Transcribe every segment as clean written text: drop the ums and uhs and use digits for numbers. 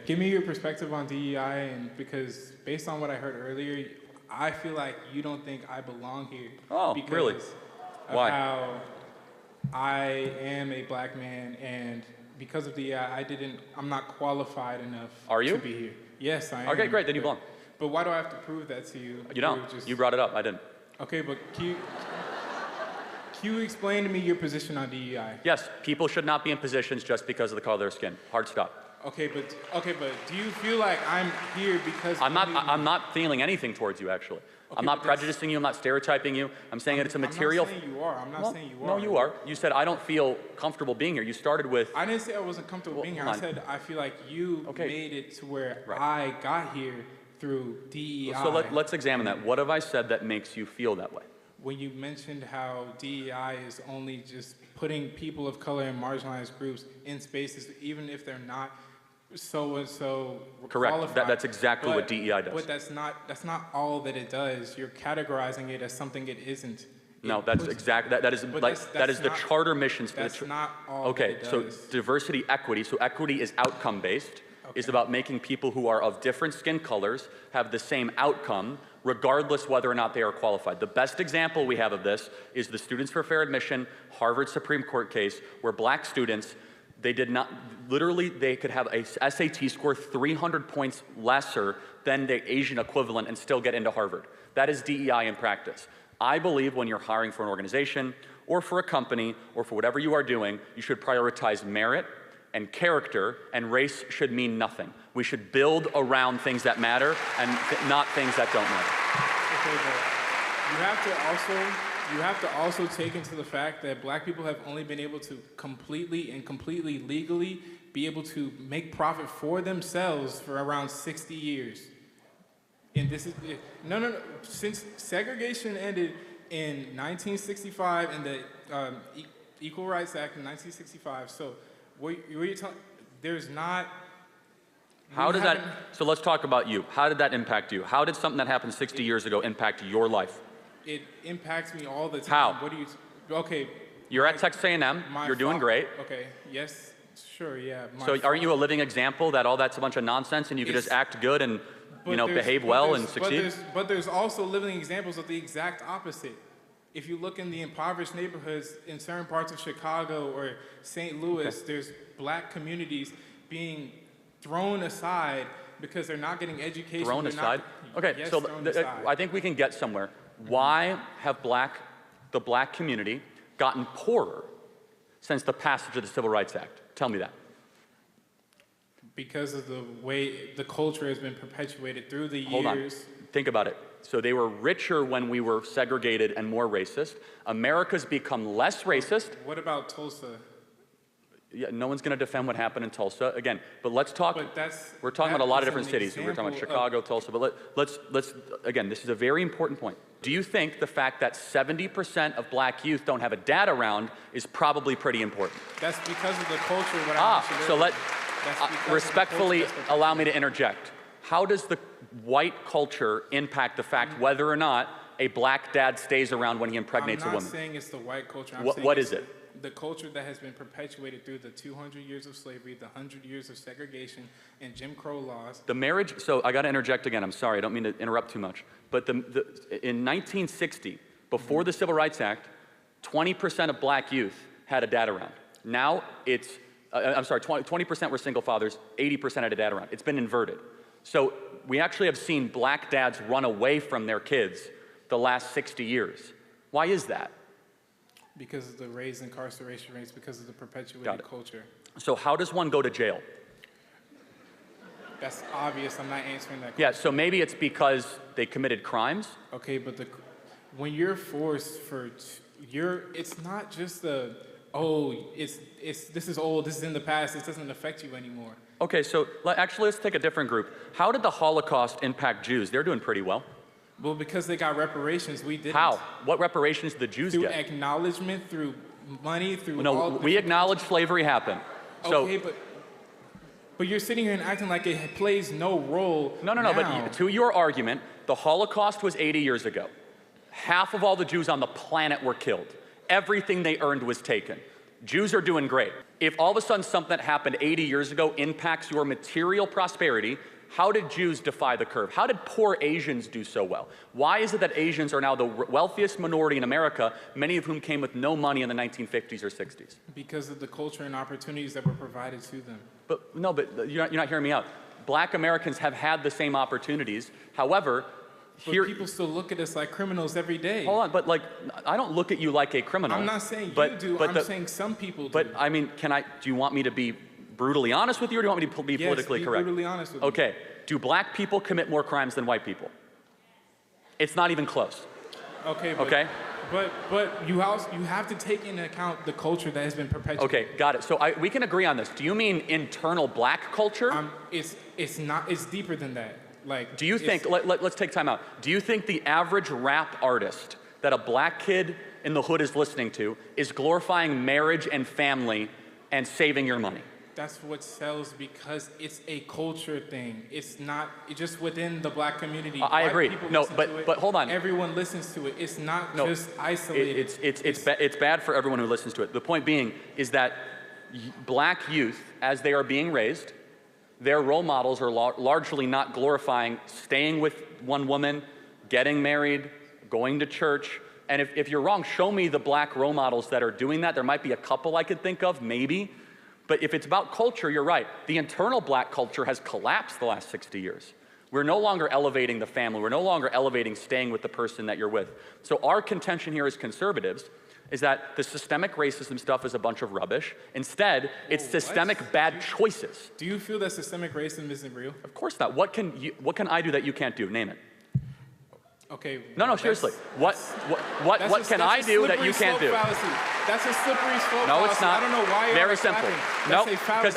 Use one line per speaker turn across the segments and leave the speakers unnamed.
Give me your perspective on DEI, and because based on what I heard earlier, I feel like you don't think I belong here.
Oh,
because
really?
Of
Why?
how I am a black man, and because of DEI, I'm not qualified enough
Are you?
to be here. Yes, I am.
Okay, great, then you belong.
But why do I have to prove that to you?
You don't. You brought it up, I didn't.
Okay, but can you explain to me your position on DEI?
Yes, people should not be in positions just because of the color of their skin. Hard stop.
Okay, but do you feel like I'm here because
I'm not feeling anything towards you, actually.
Okay,
I'm not prejudicing you, I'm not stereotyping you. I'm saying that it's a material.
I'm not saying you are. I'm not saying you are.
No, you are. You said, I don't feel comfortable being here. You started with.
I didn't say I wasn't comfortable being here. I said I feel like you made it to where I got here through DEI.
So let's examine that. What have I said that makes you feel that way?
When you mentioned how DEI is only just putting people of color and marginalized groups in spaces, even if they're not so
Correct.
qualified.
That's exactly what DEI does.
But that's not all that it does. You're categorizing it as something it isn't.
No, that's exactly that is the charter missions.
That's not all.
Okay, so diversity, equity. So equity is outcome based. Is about making people who are of different skin colors have the same outcome, regardless whether or not they are qualified. The best example we have of this is the Students for Fair Admission Harvard Supreme Court case, where black students, they could have a SAT score 300 points lesser than the Asian equivalent and still get into Harvard. That is DEI in practice. I believe when you're hiring for an organization or for a company or for whatever you are doing, you should prioritize merit and character, and race should mean nothing. We should build around things that matter and not things that don't matter.
Okay, but you have to also take into the fact that black people have only been able to completely legally be able to make profit for themselves for around 60 years. And this is, no. Since segregation ended in 1965 and the Equal Rights Act in 1965, so what you're telling, there's not.
How does that, so let's talk about you. How did that impact you? How did something that happened 60 years ago impact your life?
It impacts me all the time.
How?
What do you, okay.
You're at Texas A&M, you're doing great.
Okay, yes, sure, yeah.
So aren't you a living example that all that's a bunch of nonsense and you could just act good and behave well and succeed?
But there's also living examples of the exact opposite. If you look in the impoverished neighborhoods in certain parts of Chicago or St. Louis, there's black communities being thrown aside because they're not getting education.
Thrown aside? Okay,
yes,
so I think we can get somewhere. Why have the black community gotten poorer since the passage of the Civil Rights Act? Tell me that.
Because of the way the culture has been perpetuated through the years.
Hold on, think about it. So they were richer when we were segregated and more racist. America's become less racist.
What about Tulsa?
Yeah, no one's going to defend what happened in Tulsa again. But let's talk. We're talking about a lot of different cities. We're talking about Chicago, Tulsa. But let's again. This is a very important point. Do you think the fact that 70% of black youth don't have a dad around is probably pretty important?
That's because of the culture.
So respectfully allow me to interject. How does the white culture impact the fact whether or not a black dad stays around when he impregnates a woman?
I'm not saying it's the white culture.
What is it?
The culture that has been perpetuated through the 200 years of slavery, the 100 years of segregation, and Jim Crow laws.
The marriage, so I got to interject again. I'm sorry, I don't mean to interrupt too much. But in 1960, before the Civil Rights Act, 20% of black youth had a dad around. Now it's, 20% were single fathers, 80% had a dad around. It's been inverted. So we actually have seen black dads run away from their kids the last 60 years. Why is that?
Because of the raised incarceration rates, because of the perpetuated culture.
So how does one go to jail?
That's obvious. I'm not answering that question.
Yeah, so maybe it's because they committed crimes?
Okay, but when you're forced it's not just this is old, this is in the past, this doesn't affect you anymore.
Okay, so actually let's take a different group. How did the Holocaust impact Jews? They're doing pretty well.
Well, because they got reparations, we didn't.
How? What reparations did the Jews get?
Through acknowledgement, through money, through
we acknowledge slavery happened. So,
okay, but you're sitting here and acting like it plays no role.
No, but to your argument, the Holocaust was 80 years ago. Half of all the Jews on the planet were killed. Everything they earned was taken. Jews are doing great. If all of a sudden something that happened 80 years ago impacts your material prosperity, how did Jews defy the curve? How did poor Asians do so well? Why is it that Asians are now the wealthiest minority in America, many of whom came with no money in the 1950s or 60s?
Because of the culture and opportunities that were provided to them.
But no, but you're not hearing me out. Black Americans have had the same opportunities. However,
But people still look at us like criminals every day.
Hold on, but like, I don't look at you like a criminal.
I'm not saying
but,
you do,
but
I'm saying some people do.
But I mean, do you want me to be brutally honest with you, or do you want me to be politically correct?
Brutally honest with
Okay, do black people commit more crimes than white people? It's not even close.
Okay, but you have to take into account the culture that has been perpetuated.
Okay, got it. So we can agree on this. Do you mean internal black culture?
It's not, it's deeper than that. Like,
do you think, let's take time out. Do you think the average rap artist that a black kid in the hood is listening to is glorifying marriage and family and saving your money?
That's what sells because it's a culture thing. It's not just within the black community.
I agree. No, but hold on.
Everyone listens to it. It's not just isolated.
It's bad for everyone who listens to it. The point being is that black youth, as they are being raised, their role models are largely not glorifying staying with one woman, getting married, going to church. And if you're wrong, show me the black role models that are doing that. There might be a couple I could think of, maybe. But if it's about culture, you're right. The internal black culture has collapsed the last 60 years. We're no longer elevating the family. We're no longer elevating staying with the person that you're with. So our contention here as conservatives is that the systemic racism stuff is a bunch of rubbish. Instead, it's systemic bad choices.
Do you feel that systemic racism isn't real?
Of course not. What can I do that you can't do? Name it.
Okay.
No, seriously. What can I do that you can't do?
Fallacy. That's a slippery slope.
No, it's not.
I don't know why you're
Very simple. No, because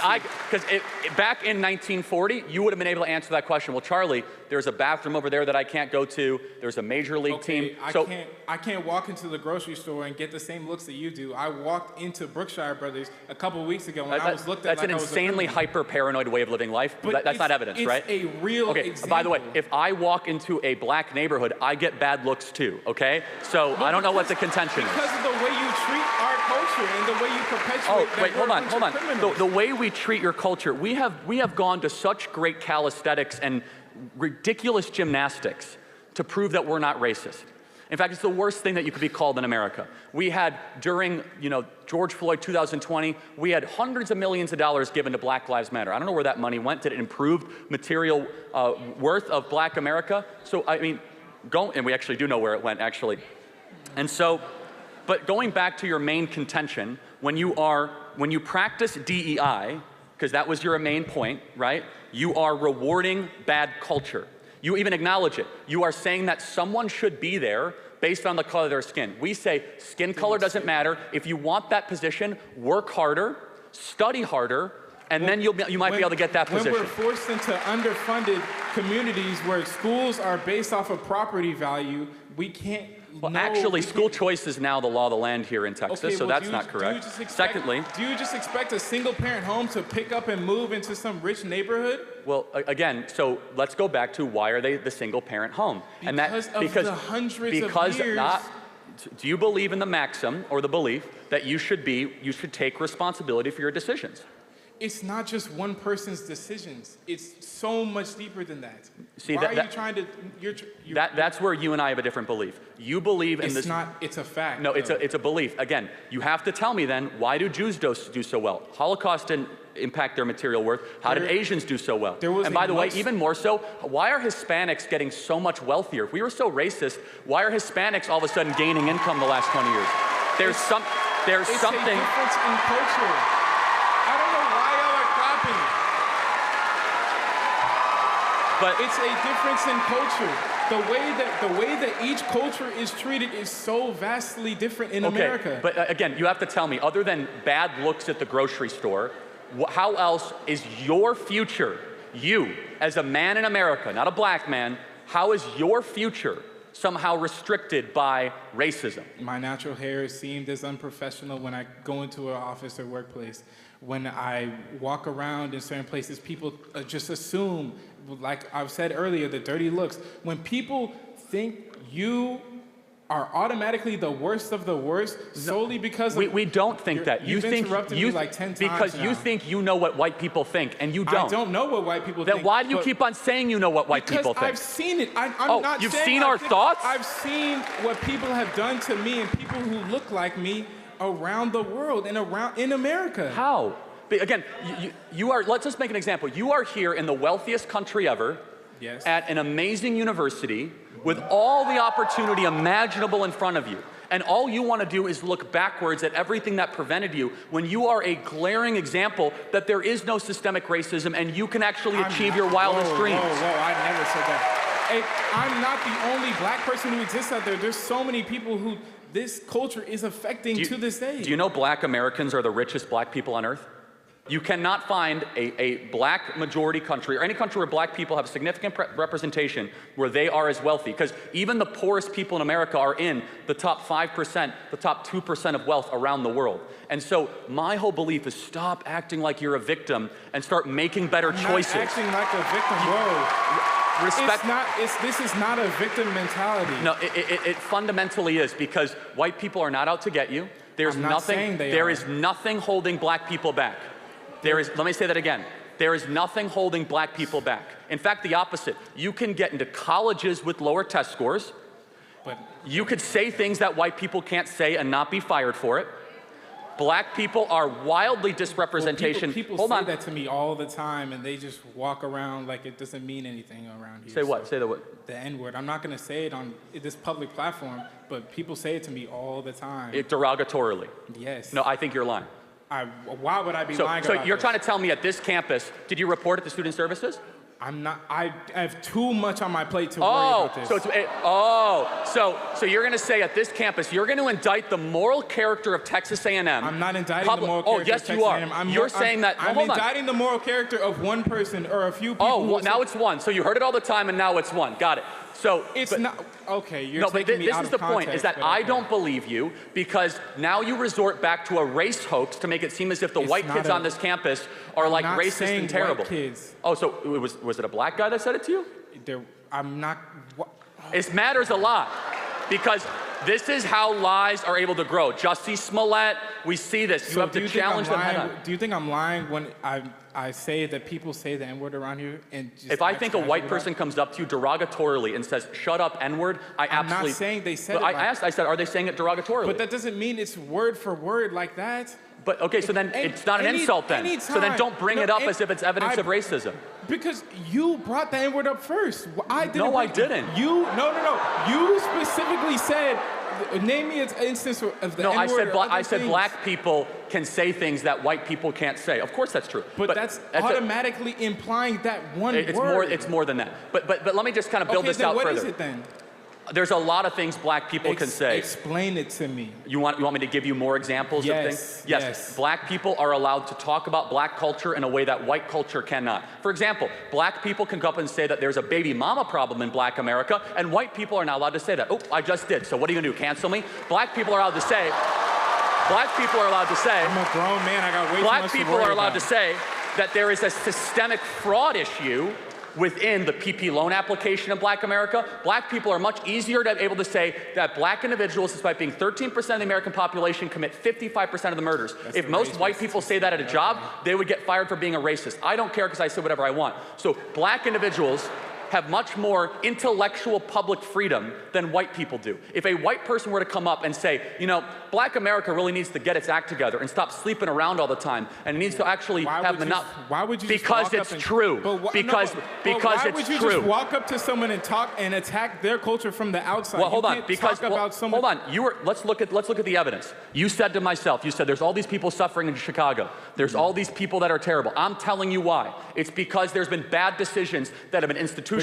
back in 1940, you would have been able to answer that question. Well, Charlie, there's a bathroom over there that I can't go to. There's a major league team.
I can't walk into the grocery store and get the same looks that you do. I walked into Brookshire Brothers a couple of weeks ago when I was looked at like I was a criminal.
That's an insanely hyper-paranoid way of living life. But that's not evidence, right?
It's a real example.
By the way, if I walk into a black neighborhood, I get bad looks too, okay? So I don't know what the contention is.
Because of the way you treat our culture and the way you perpetuate
hold on. The way we treat your culture, we have gone to such great calisthenics and ridiculous gymnastics to prove that we're not racist. In fact, it's the worst thing that you could be called in America. We had, during George Floyd 2020, we had hundreds of millions of dollars given to Black Lives Matter. I don't know where that money went. Did it improve material worth of black America? So, I mean, and we actually do know where it went, actually. And so, but going back to your main contention, when you practice DEI, because that was your main point, right? You are rewarding bad culture. You even acknowledge it. You are saying that someone should be there based on the color of their skin. We say skin color doesn't matter. If you want that position, work harder, study harder, and then you might be able to get that position.
When we're forced into underfunded communities where schools are based off of property value, we can't.
Well, actually, school choice is now the law of the land here in Texas, so that's not correct. Secondly,
do you just expect a single-parent home to pick up and move into some rich neighborhood?
Well, again, so let's go back to why are they the single-parent home?
Because of the hundreds of years.
Do you believe in the maxim or the belief that you should take responsibility for your decisions?
It's not just one person's decisions. It's so much deeper than that.
See,
why are you trying to?
That's where you and I have a different belief. You believe in this.
It's not. It's a fact.
No, it's a belief. Again, you have to tell me then, why do Jews do so well? Holocaust didn't impact their material worth. How did Asians do so well? And by the way, even more so, why are Hispanics getting so much wealthier? If we were so racist, why are Hispanics all of a sudden gaining income the last 20 years? There's something.
It's a difference in culture. But it's a difference in culture. The way that each culture is treated is so vastly different in America.
But again, you have to tell me, other than bad looks at the grocery store, how else is your future, you as a man in America, not a black man, how is your future somehow restricted by racism?
My natural hair is seen as unprofessional when I go into an office or workplace. When I walk around in certain places, people just assume, like I've said earlier, the dirty looks. When people think you are automatically the worst of the worst solely because
we don't think that.
You've interrupted me like 10 times
because
now.
you think you know what white people think, and you don't.
I don't know what white people think.
Then why do you keep on saying you know what white people think?
Because I've seen it. I'm not
you've
saying
seen
I
our
think-
thoughts?
I've seen what people have done to me and people who look like me around the world and in America.
How? Again, you are, let's just make an example. You are here in the wealthiest country ever,
Yes.
at an amazing university, with all the opportunity imaginable in front of you. And all you want to do is look backwards at everything that prevented you, when you are a glaring example that there is no systemic racism and you can actually achieve your wildest dreams.
Whoa, I never said that. Hey, I'm not the only black person who exists out there. There's so many people who this culture is affecting to this day.
Do you know black Americans are the richest black people on earth? You cannot find a black majority country, or any country where black people have significant representation, where they are as wealthy. Because even the poorest people in America are in the top 5%, the top 2% of wealth around the world. And so my whole belief is stop acting like you're a victim and start making better choices.
Not acting like a victim, whoa.
Respect.
This is not a victim mentality.
No, it fundamentally is, because white people are not out to get you. There's
I'm not saying they
there
are.
is nothing holding black people back. Let me say that again. There is nothing holding black people back. In fact, the opposite. You can get into colleges with lower test scores.
But
You could say things that white people can't say and not be fired for it. Black people are wildly disrepresentation.
People
Hold
say
on.
that to me all the time, and they just walk around like it doesn't mean anything around here.
Say what?
So,
Say the what?
The N-word. I'm not going to say it on this public platform, but people say it to me all the time.
Derogatorily.
Yes.
No, I think you're lying.
Why would I be lying
So
about
you're
this?
trying to tell me at this campus, did you report it to student services?
I'm not. I have too much on my plate to worry about this.
So you're going to say at this campus, you're going to indict the moral character of Texas A&M.
I'm not indicting the moral character
yes,
of Texas
you are.
A&M.
You're saying that.
I'm
hold on.
indicting the moral character of one person or a few people.
Oh, now it's one. So you heard it all the time, and now it's one. Got it. So
It's not okay. You're
no, but
taking me
this
out
is
of
the
context,
point: is that
but
I
okay.
don't believe you, because now you resort back to a race hoax to make it seem as if the
It's
white
not
kids
a-
on this campus are like
not
racist
saying
and terrible.
white kids.
Oh, so was it a black guy that said it to you?
I'm not.
It matters a lot, because this is how lies are able to grow. Jussie Smollett, we see this. You have to challenge them head on.
Do you think I'm lying when I say that people say the N-word around here? And just
If I
act
think a
casual
white
about
person comes up to you derogatorily and says, "Shut up, N-word," I
I'm
absolutely.
not saying they said
But
it.
I said, are they saying it derogatorily?
But that doesn't mean it's word for word like that.
But okay, so then it's not an insult then. So then don't bring it up as if it's evidence of racism.
Because you brought the N-word up first. I didn't.
No, I didn't.
No. You specifically said, name me an instance of the
No,
N-word.
I said black people can say things that white people can't say. Of course that's true.
But that's automatically implying that one
it's
word.
It's more than that. But let me just kind of build this out further.
What is it then?
There's a lot of things black people can say.
Explain it to me.
You want me to give you more examples of things? Yes. Black people are allowed to talk about black culture in a way that white culture cannot. For example, black people can come up and say that there's a baby mama problem in black America, and white people are not allowed to say that. Oh, I just did. So what are you gonna do? Cancel me? Black people are allowed to say. I'm
a grown man. I got way too much to worry about.
Black people are allowed to say that there is a systemic fraud issue within the PP loan application in black America. Black people are much easier to be able to say that black individuals, despite being 13% of the American population, commit 55% of the murders. If most white people say that at a job, they would get fired for being a racist. I don't care because I say whatever I want. So black individuals have much more intellectual public freedom than white people do. If a white person were to come up and say, you know, black America really needs to get its act together and stop sleeping around all the time, and it needs to actually have monopoly.
Why would you?
Because it's true. Because
why would you just walk up to someone and talk and attack their culture from the outside?
Well, hold on.
Hold
on. Let's look at the evidence. You said to myself, you said there's all these people suffering in Chicago. There's all these people that are terrible. I'm telling you why. It's because there's been bad decisions that have been institutionalized.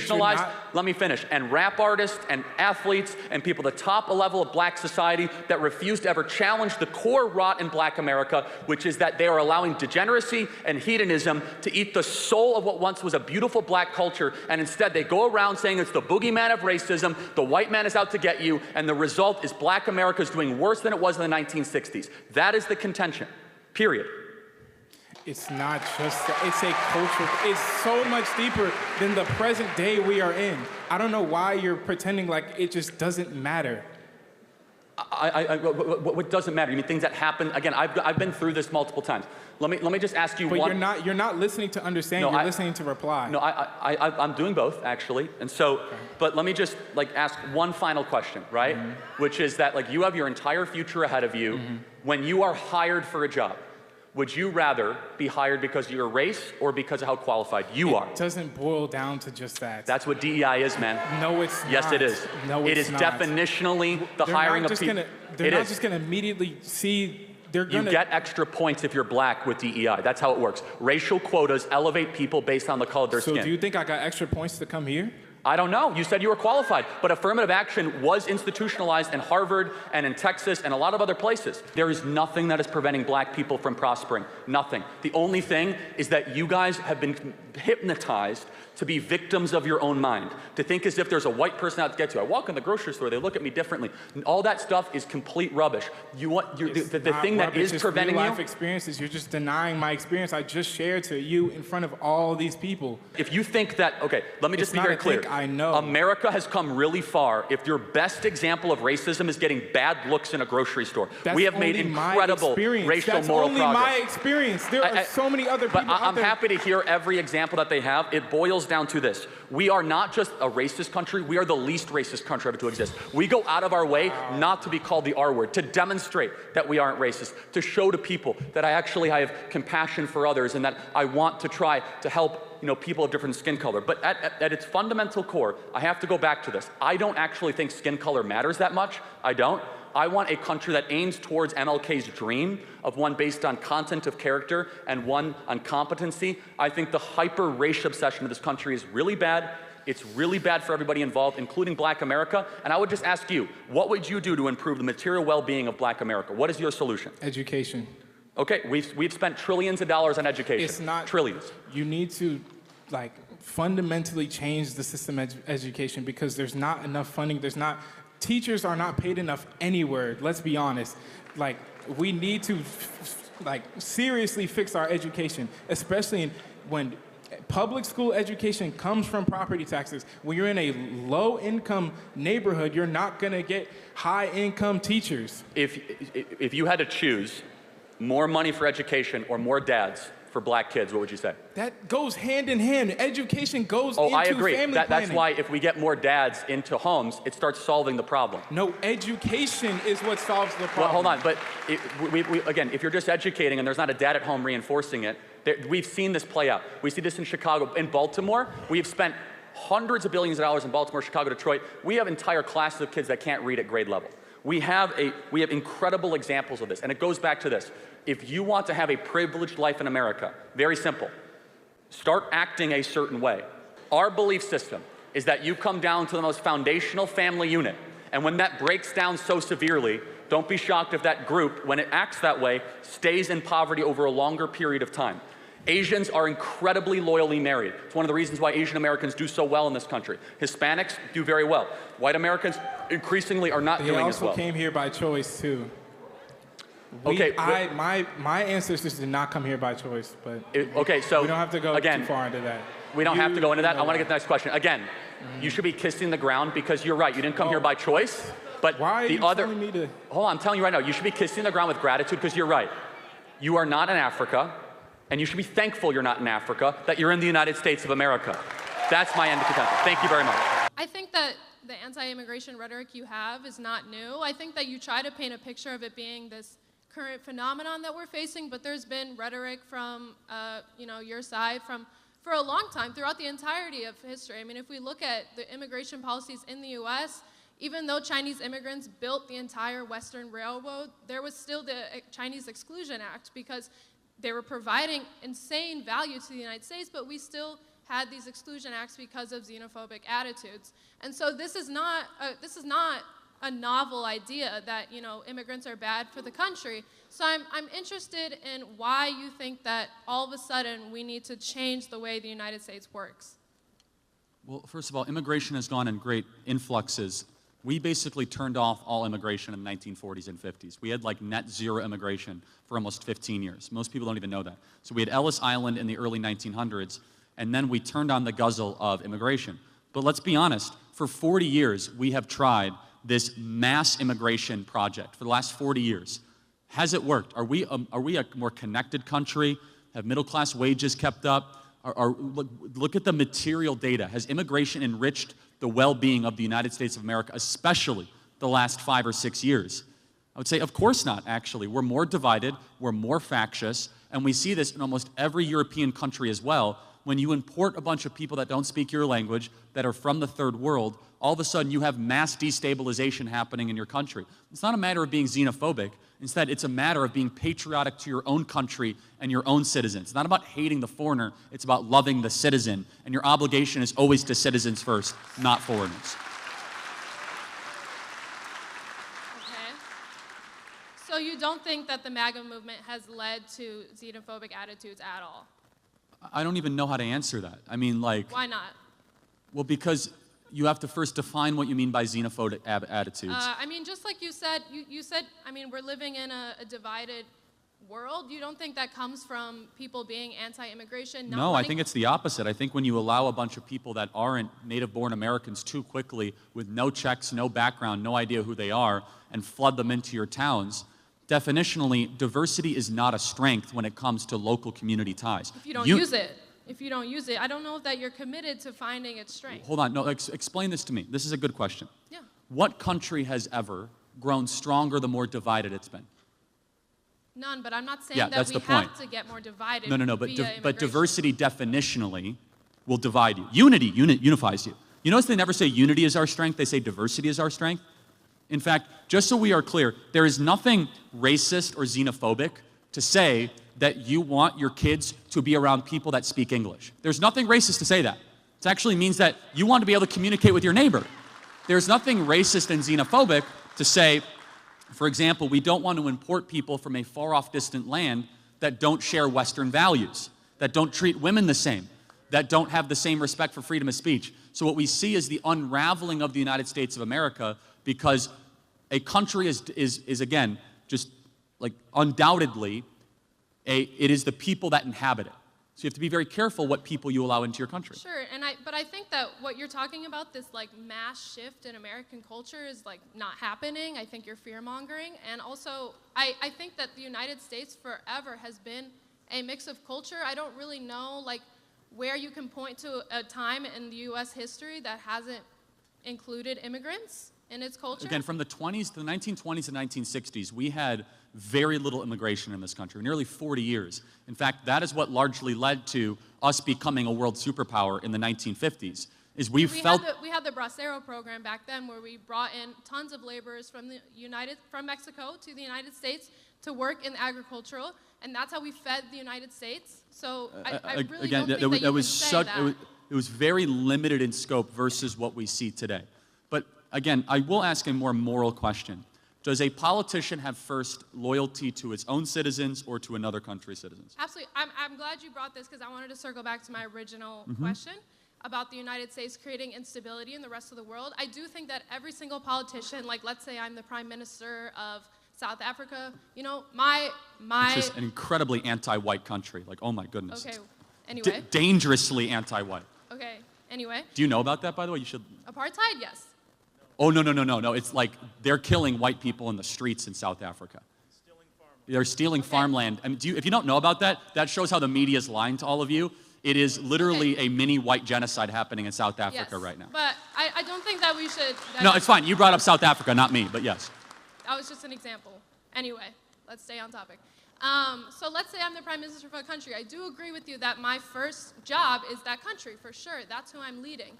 Let me finish. And rap artists and athletes and people at the top level of black society that refuse to ever challenge the core rot in black America, which is that they are allowing degeneracy and hedonism to eat the soul of what once was a beautiful black culture, and instead they go around saying it's the boogeyman of racism, the white man is out to get you, and the result is black America is doing worse than it was in the 1960s. That is the contention, period.
It's not just, it's a culture. It's so much deeper than the present day we are in. I don't know why you're pretending like it just doesn't matter.
What doesn't matter? You mean things that happen? Again, I've been through this multiple times. Let me just ask you
but
one.
you're not listening to understand.
No,
you're listening to reply.
No, I'm doing both actually, and so. Okay. But let me just ask one final question, right? Mm-hmm. Which is that you have your entire future ahead of you. Mm-hmm. When you are hired for a job, would you rather be hired because of your race or because of how qualified you are?
It doesn't boil down to just that.
That's what DEI is, man.
No, it's not.
Yes, it is.
No, it's not.
It is definitionally the hiring of people.
They're not just going to immediately see. You
get extra points if you're black with DEI. That's how it works. Racial quotas elevate people based on the color of their skin.
So do you think I got extra points to come here?
I don't know. You said you were qualified, but affirmative action was institutionalized in Harvard and in Texas and a lot of other places. There is nothing that is preventing black people from prospering. Nothing. The only thing is that you guys have been hypnotized to be victims of your own mind, to think as if there's a white person out to get you. I walk in the grocery store, they look at me differently. All that stuff is complete rubbish. The thing that is preventing
real life experiences. You're just denying my experience I just shared to you in front of all these people.
If you think that, okay, let me just be very clear.
I know.
America has come really far if your best example of racism is getting bad looks in a grocery store. We have made incredible racial moral progress. That's only my
experience. There are so many other people
out there. But I'm happy to hear every example that they have. It boils down to this. We are not just a racist country, we are the least racist country ever to exist. We go out of our way not to be called the R word, to demonstrate that we aren't racist, to show to people that I have compassion for others and that I want to try to help people of different skin color. But at its fundamental core, I have to go back to this. I don't actually think skin color matters that much. I don't. I want a country that aims towards MLK's dream of one based on content of character and one on competency. I think the hyper-race obsession of this country is really bad. It's really bad for everybody involved, including black America. And I would just ask you, what would you do to improve the material well-being of black America? What is your solution?
Education.
Okay, we've spent trillions of dollars on education.
It's not
trillions.
You need to fundamentally change the system of education because there's not enough funding. Teachers are not paid enough anywhere. Let's be honest. We need to seriously fix our education, especially when public school education comes from property taxes. When you're in a low-income neighborhood, you're not going to get high-income teachers.
If you had to choose more money for education or more dads for black kids, what would you say?
That goes hand in hand. Education goes into
I agree.
Family planning.
That's why if we get more dads into homes, it starts solving the problem.
No, education is what solves the problem.
Well, hold on, but again, if you're just educating and there's not a dad at home reinforcing it, we've seen this play out. We see this in Chicago. In Baltimore, we've spent hundreds of billions of dollars in Baltimore, Chicago, Detroit. We have entire classes of kids that can't read at grade level. We have incredible examples of this, and it goes back to this. If you want to have a privileged life in America, very simple, start acting a certain way. Our belief system is that you come down to the most foundational family unit, and when that breaks down so severely, don't be shocked if that group, when it acts that way, stays in poverty over a longer period of time. Asians are incredibly loyally married. It's one of the reasons why Asian Americans do so well in this country. Hispanics do very well. White Americans increasingly are not doing as well.
They also came here by choice too. My ancestors did not come here by choice, but
so
we don't have to go too far into that.
We don't have to go into that. I want to get the next question. Again, you should be kissing the ground because you're right. You didn't come here by choice. But
why are you telling me to?
Hold on, I'm telling you right now. You should be kissing the ground with gratitude because you're right. You are not in Africa, and you should be thankful you're not in Africa, that you're in the United States of America. That's my end of contention. Thank you very much.
I think that the anti-immigration rhetoric you have is not new. I think that you try to paint a picture of it being this current phenomenon that we're facing, but there's been rhetoric from your side for a long time, throughout the entirety of history. I mean, if we look at the immigration policies in the U.S., even though Chinese immigrants built the entire Western Railroad, there was still the Chinese Exclusion Act because they were providing insane value to the United States, but we still had these exclusion acts because of xenophobic attitudes. And so this is not a novel idea that immigrants are bad for the country. So I'm interested in why you think that all of a sudden we need to change the way the United States works.
Well, first of all, immigration has gone in great influxes. We basically turned off all immigration in the 1940s and 50s. We had net zero immigration for almost 15 years. Most people don't even know that. So we had Ellis Island in the early 1900s, and then we turned on the guzzle of immigration. But let's be honest, for 40 years, we have tried this mass immigration project for the last 40 years. Has it worked? Are we a more connected country? Have middle-class wages kept up? Look at the material data. Has immigration enriched the well-being of the United States of America, especially the last 5 or 6 years? I would say, of course not, actually. We're more divided, we're more factious, and we see this in almost every European country as well. When you import a bunch of people that don't speak your language, that are from the third world, all of a sudden you have mass destabilization happening in your country. It's not a matter of being xenophobic. Instead, it's a matter of being patriotic to your own country and your own citizens. It's not about hating the foreigner, it's about loving the citizen. And your obligation is always to citizens first, not foreigners.
Okay. So you don't think that the MAGA movement has led to xenophobic attitudes at all?
I don't even know how to answer that. I mean, like...
Why not?
Well, because you have to first define what you mean by xenophobic attitudes.
I mean, just like you said, I mean, we're living in a divided world. You don't think that comes from people being anti-immigration?
No, I think it's the opposite. I think when you allow a bunch of people that aren't native-born Americans too quickly, with no checks, no background, no idea who they are, and flood them into your towns, definitionally, diversity is not a strength when it comes to local community ties.
If you don't use it, I don't know that you're committed to finding its strength.
Hold on, no, explain this to me. This is a good question.
Yeah.
What country has ever grown stronger the more divided it's been?
None, but I'm not saying
Yeah,
that
that's
we
the point.
have to get more divided.
No,
via
but diversity definitionally will divide you. Unity unifies you. You notice they never say unity is our strength, they say diversity is our strength. In fact, just so we are clear, there is nothing racist or xenophobic to say that you want your kids to be around people that speak English. There's nothing racist to say that. It actually means that you want to be able to communicate with your neighbor. There's nothing racist and xenophobic to say, for example, we don't want to import people from a far-off distant land that don't share Western values, that don't treat women the same, that don't have the same respect for freedom of speech. So what we see is the unraveling of the United States of America, because a country is again, just like undoubtedly, it is the people that inhabit it. So you have to be very careful what people you allow into your country.
Sure, but I think that what you're talking about, this like mass shift in American culture, is like not happening. I think you're fear-mongering. And also, I think that the United States forever has been a mix of culture. I don't really know like where you can point to a time in the U.S. history that hasn't included immigrants in its culture.
Again, from the 1920s and 1960s, we had very little immigration in this country, nearly 40 years. In fact, that is what largely led to us becoming a world superpower in the 1950s. We
had the Bracero program back then, where we brought in tons of laborers from Mexico to the United States to work in agricultural, and that's how we fed the United States. So I really don't think that you can say that.
It was very limited in scope versus what we see today. But again, I will ask a more moral question. Does a politician have first loyalty to its own citizens or to another country's citizens?
Absolutely. I'm glad you brought this, because I wanted to circle back to my original question about the United States creating instability in the rest of the world. I do think that every single politician, like let's say I'm the Prime Minister of South Africa, you know,
Which is an incredibly anti-white country. Like, oh my goodness.
Okay, anyway.
Dangerously anti-white.
Okay, anyway.
Do you know about that, by the way? You should.
Apartheid, yes.
Oh, no. It's like they're killing white people in the streets in South Africa. They're stealing farmland. I mean, if you don't know about that, that shows how the media is lying to all of you. It is literally a mini white genocide happening in South Africa right now.
But I don't think that we should...
No, it's fine. You brought up South Africa, not me, but yes.
That was just an example. Anyway, let's stay on topic. So let's say I'm the Prime Minister of a country. I do agree with you that my first job is that country, for sure. That's who I'm leading.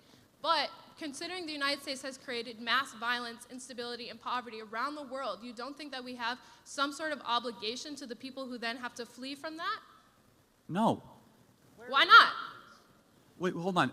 But considering the United States has created mass violence, instability, and poverty around the world, you don't think that we have some sort of obligation to the people who then have to flee from that?
No.
Why not?
Wait, hold on.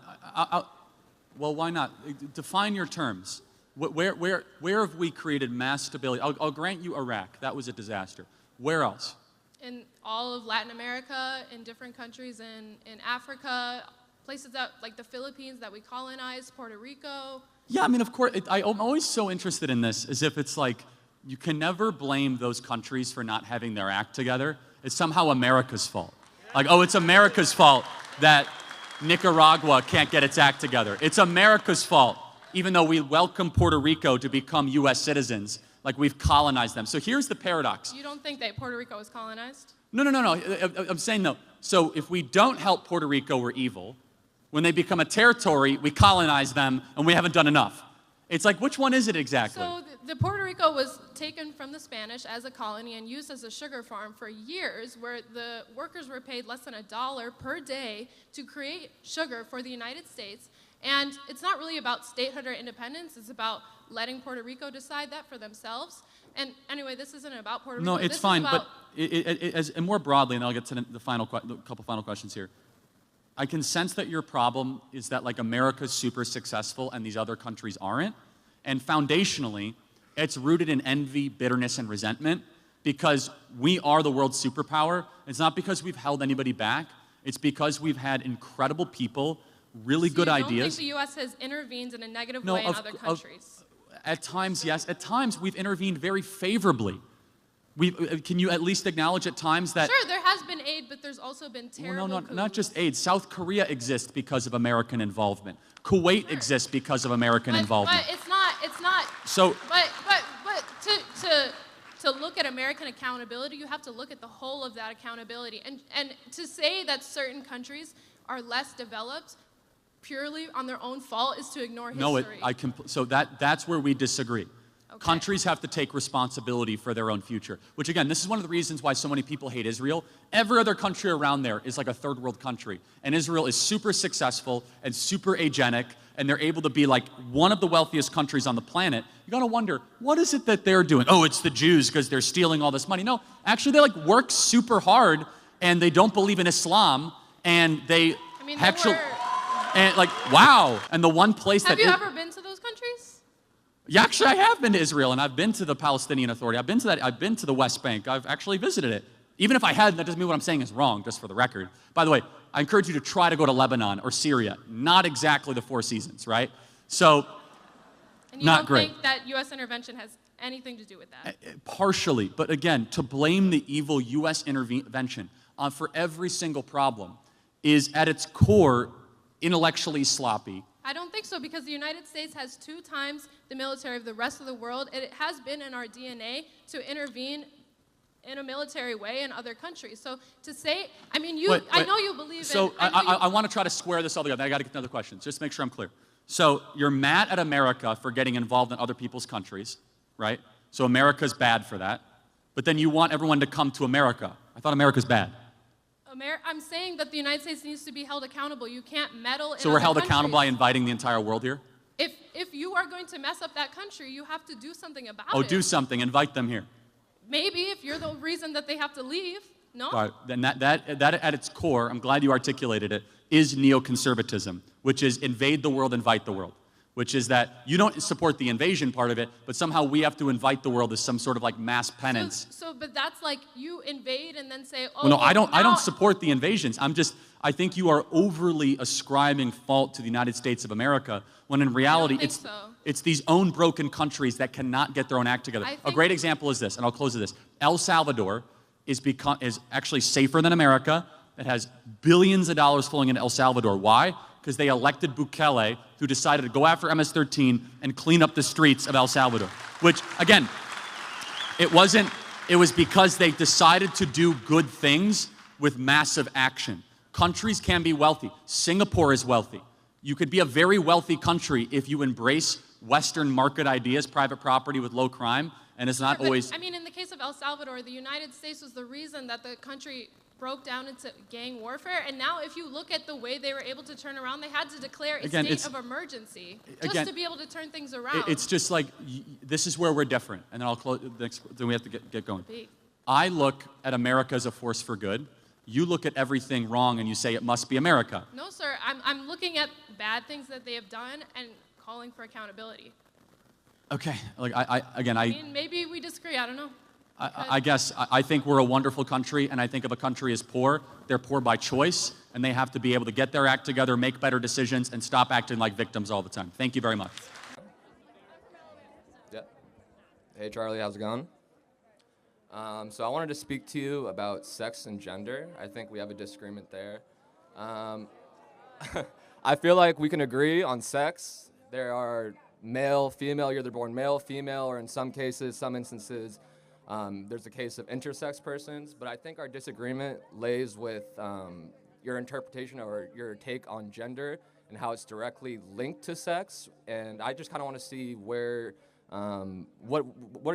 Well, why not? Define your terms. Where have we created mass stability? I'll grant you Iraq. That was a disaster. Where else?
In all of Latin America, in different countries in Africa, places that, like the Philippines that we colonized, Puerto Rico. Yeah,
I mean, of course, I'm always so interested in this, as if it's like, you can never blame those countries for not having their act together. It's somehow America's fault. Like, oh, it's America's fault that Nicaragua can't get its act together. It's America's fault even though we welcome Puerto Rico to become U.S. citizens, like we've colonized them. So here's the paradox.
You don't think that Puerto Rico was colonized?
No. I'm saying no. So if we don't help Puerto Rico, we're evil. When they become a territory, we colonize them, and we haven't done enough. It's like, which one is it exactly?
So the Puerto Rico was taken from the Spanish as a colony and used as a sugar farm for years, where the workers were paid less than $1 per day to create sugar for the United States. And it's not really about statehood or independence. It's about letting Puerto Rico decide that for themselves. And anyway, this isn't about Puerto Rico.
No, it's fine, but and more broadly, and I'll get to the couple final questions here. I can sense that your problem is that like America's super successful and these other countries aren't. And foundationally, it's rooted in envy, bitterness, and resentment because we are the world's superpower. It's not because we've held anybody back. It's because we've had incredible people, really good ideas.
You don't think the U.S. has intervened in a negative way in other countries?
At times, yes. At times, we've intervened very favorably. Can you at least acknowledge at times that...
Sure, there has been aid, but there's also been terrible
Well,
coups.
not just aid. South Korea exists because of American involvement. Kuwait exists because of American involvement.
But it's not.
So...
But to look at American accountability, you have to look at the whole of that accountability. And to say that certain countries are less developed purely on their own fault is to ignore history.
So that's where we disagree.
Okay.
Countries have to take responsibility for their own future, which again, this is one of the reasons why so many people hate Israel. Every other country around there is like a third world country, and Israel is super successful and super agenic, and they're able to be like one of the wealthiest countries on the planet. You gotta wonder, what is it that they're doing? Oh, it's the Jews because they're stealing all this money. No, actually they like work super hard, and they don't believe in Islam, and they and like, wow. And the one place
Have you ever been to those countries?
Yeah, actually, I have been to Israel, and I've been to the Palestinian Authority. I've been to the West Bank. I've actually visited it. Even if I hadn't, that doesn't mean what I'm saying is wrong, just for the record. By the way, I encourage you to try to go to Lebanon or Syria. Not exactly the Four Seasons, right? So,
and you
not
don't
great.
think that U.S. intervention has anything to do with that?
Partially, but again, to blame the evil U.S. intervention for every single problem is, at its core, intellectually sloppy.
I don't think so, because the United States has 2 times the military of the rest of the world. It has been in our DNA to intervene in a military way in other countries. So to say, I mean, I know you believe
so I want to try to square this all together. I got to get another question, just to make sure I'm clear. So you're mad at America for getting involved in other people's countries, right? So America's bad for that. But then you want everyone to come to America. I thought America's bad.
I'm saying that the United States needs to be held accountable. You can't meddle in
So we're held
other
accountable by
countries.
inviting the entire world here?
If you are going to mess up that country, you have to do something about it.
Oh, do something. Invite them here.
Maybe if you're the reason that they have to leave. No?
All right. Then that at its core, I'm glad you articulated it, is neoconservatism, which is invade the world, invite the world. Which is that you don't support the invasion part of it, but somehow we have to invite the world as some sort of like mass penance.
But that's like you invade and then say, oh,
well, no, I don't support the invasions. I think you are overly ascribing fault to the United States of America, when in reality it's these own broken countries that cannot get their own act together. A great example is this, and I'll close with this. El Salvador is actually safer than America. It has billions of dollars flowing into El Salvador. Why? Because they elected Bukele, who decided to go after MS-13 and clean up the streets of El Salvador. Which, again, it was because they decided to do good things with massive action. Countries can be wealthy. Singapore is wealthy. You could be a very wealthy country if you embrace Western market ideas, private property with low crime, and it's not always...
I mean, in the case of El Salvador, the United States was the reason that the country broke down into gang warfare, and now if you look at the way they were able to turn around, they had to declare a state of emergency just to be able to turn things around.
It's just like, this is where we're different, and then I'll close, then we have to get going. I look at America as a force for good. You look at everything wrong and you say it must be America.
No, sir, I'm looking at bad things that they have done and calling for accountability.
Okay, like I
mean, maybe we disagree, I don't know.
I guess I think we're a wonderful country, and I think if a country is poor, they're poor by choice, and they have to be able to get their act together, make better decisions, and stop acting like victims all the time. Thank you very much.
Yeah. Hey, Charlie, how's it going? So I wanted to speak to you about sex and gender. I think we have a disagreement there. I feel like we can agree on sex, there are male, female, you're either born male, female, or in some cases, some instances, there's a case of intersex persons. But I think our disagreement lays with your interpretation or your take on gender and how it's directly linked to sex. And I just kind of want to see where, what's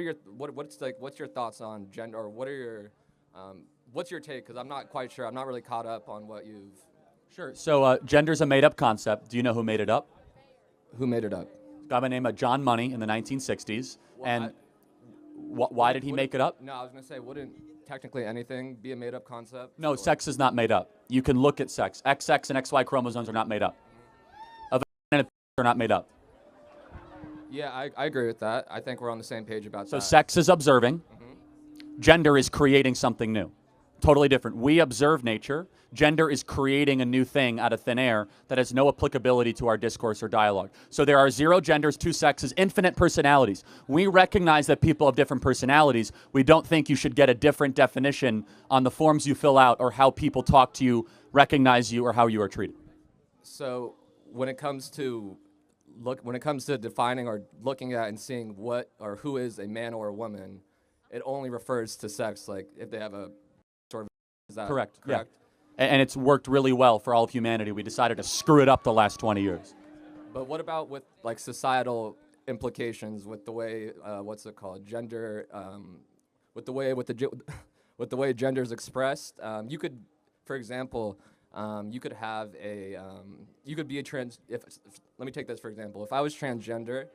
your thoughts on gender, or what's your take? Because I'm not quite sure. I'm not really caught up on what you've.
Sure. So gender's a made-up concept. Do you know who made it up?
Who made it up?
A guy by the name of John Money in the 1960s.
Well,
and why did he make it up?
No, I was going to say, wouldn't technically anything be a made-up concept?
No, sex is not made up. You can look at sex. XX and XY chromosomes are not made up. A and a are not made up.
Yeah, I agree with that. I think we're on the same page about that.
So sex is observing. Gender is creating something new. Totally different. We observe nature. Gender is creating a new thing out of thin air that has no applicability to our discourse or dialogue. So there are 0 genders, 2 sexes, infinite personalities. We recognize that people have different personalities. We don't think you should get a different definition on the forms you fill out or how people talk to you, recognize you, or how you are treated.
So when it comes to defining or looking at and seeing what or who is a man or a woman, it only refers to sex. Like if they have a sort of, is that
Correct.
correct?
Yeah. And it's worked really well for all of humanity. We decided to screw it up the last 20 years.
But what about with like societal implications with the way gender, with the way gender is expressed? You could, for example, you could have you could be a trans. Let me take this for example. If I was transgender,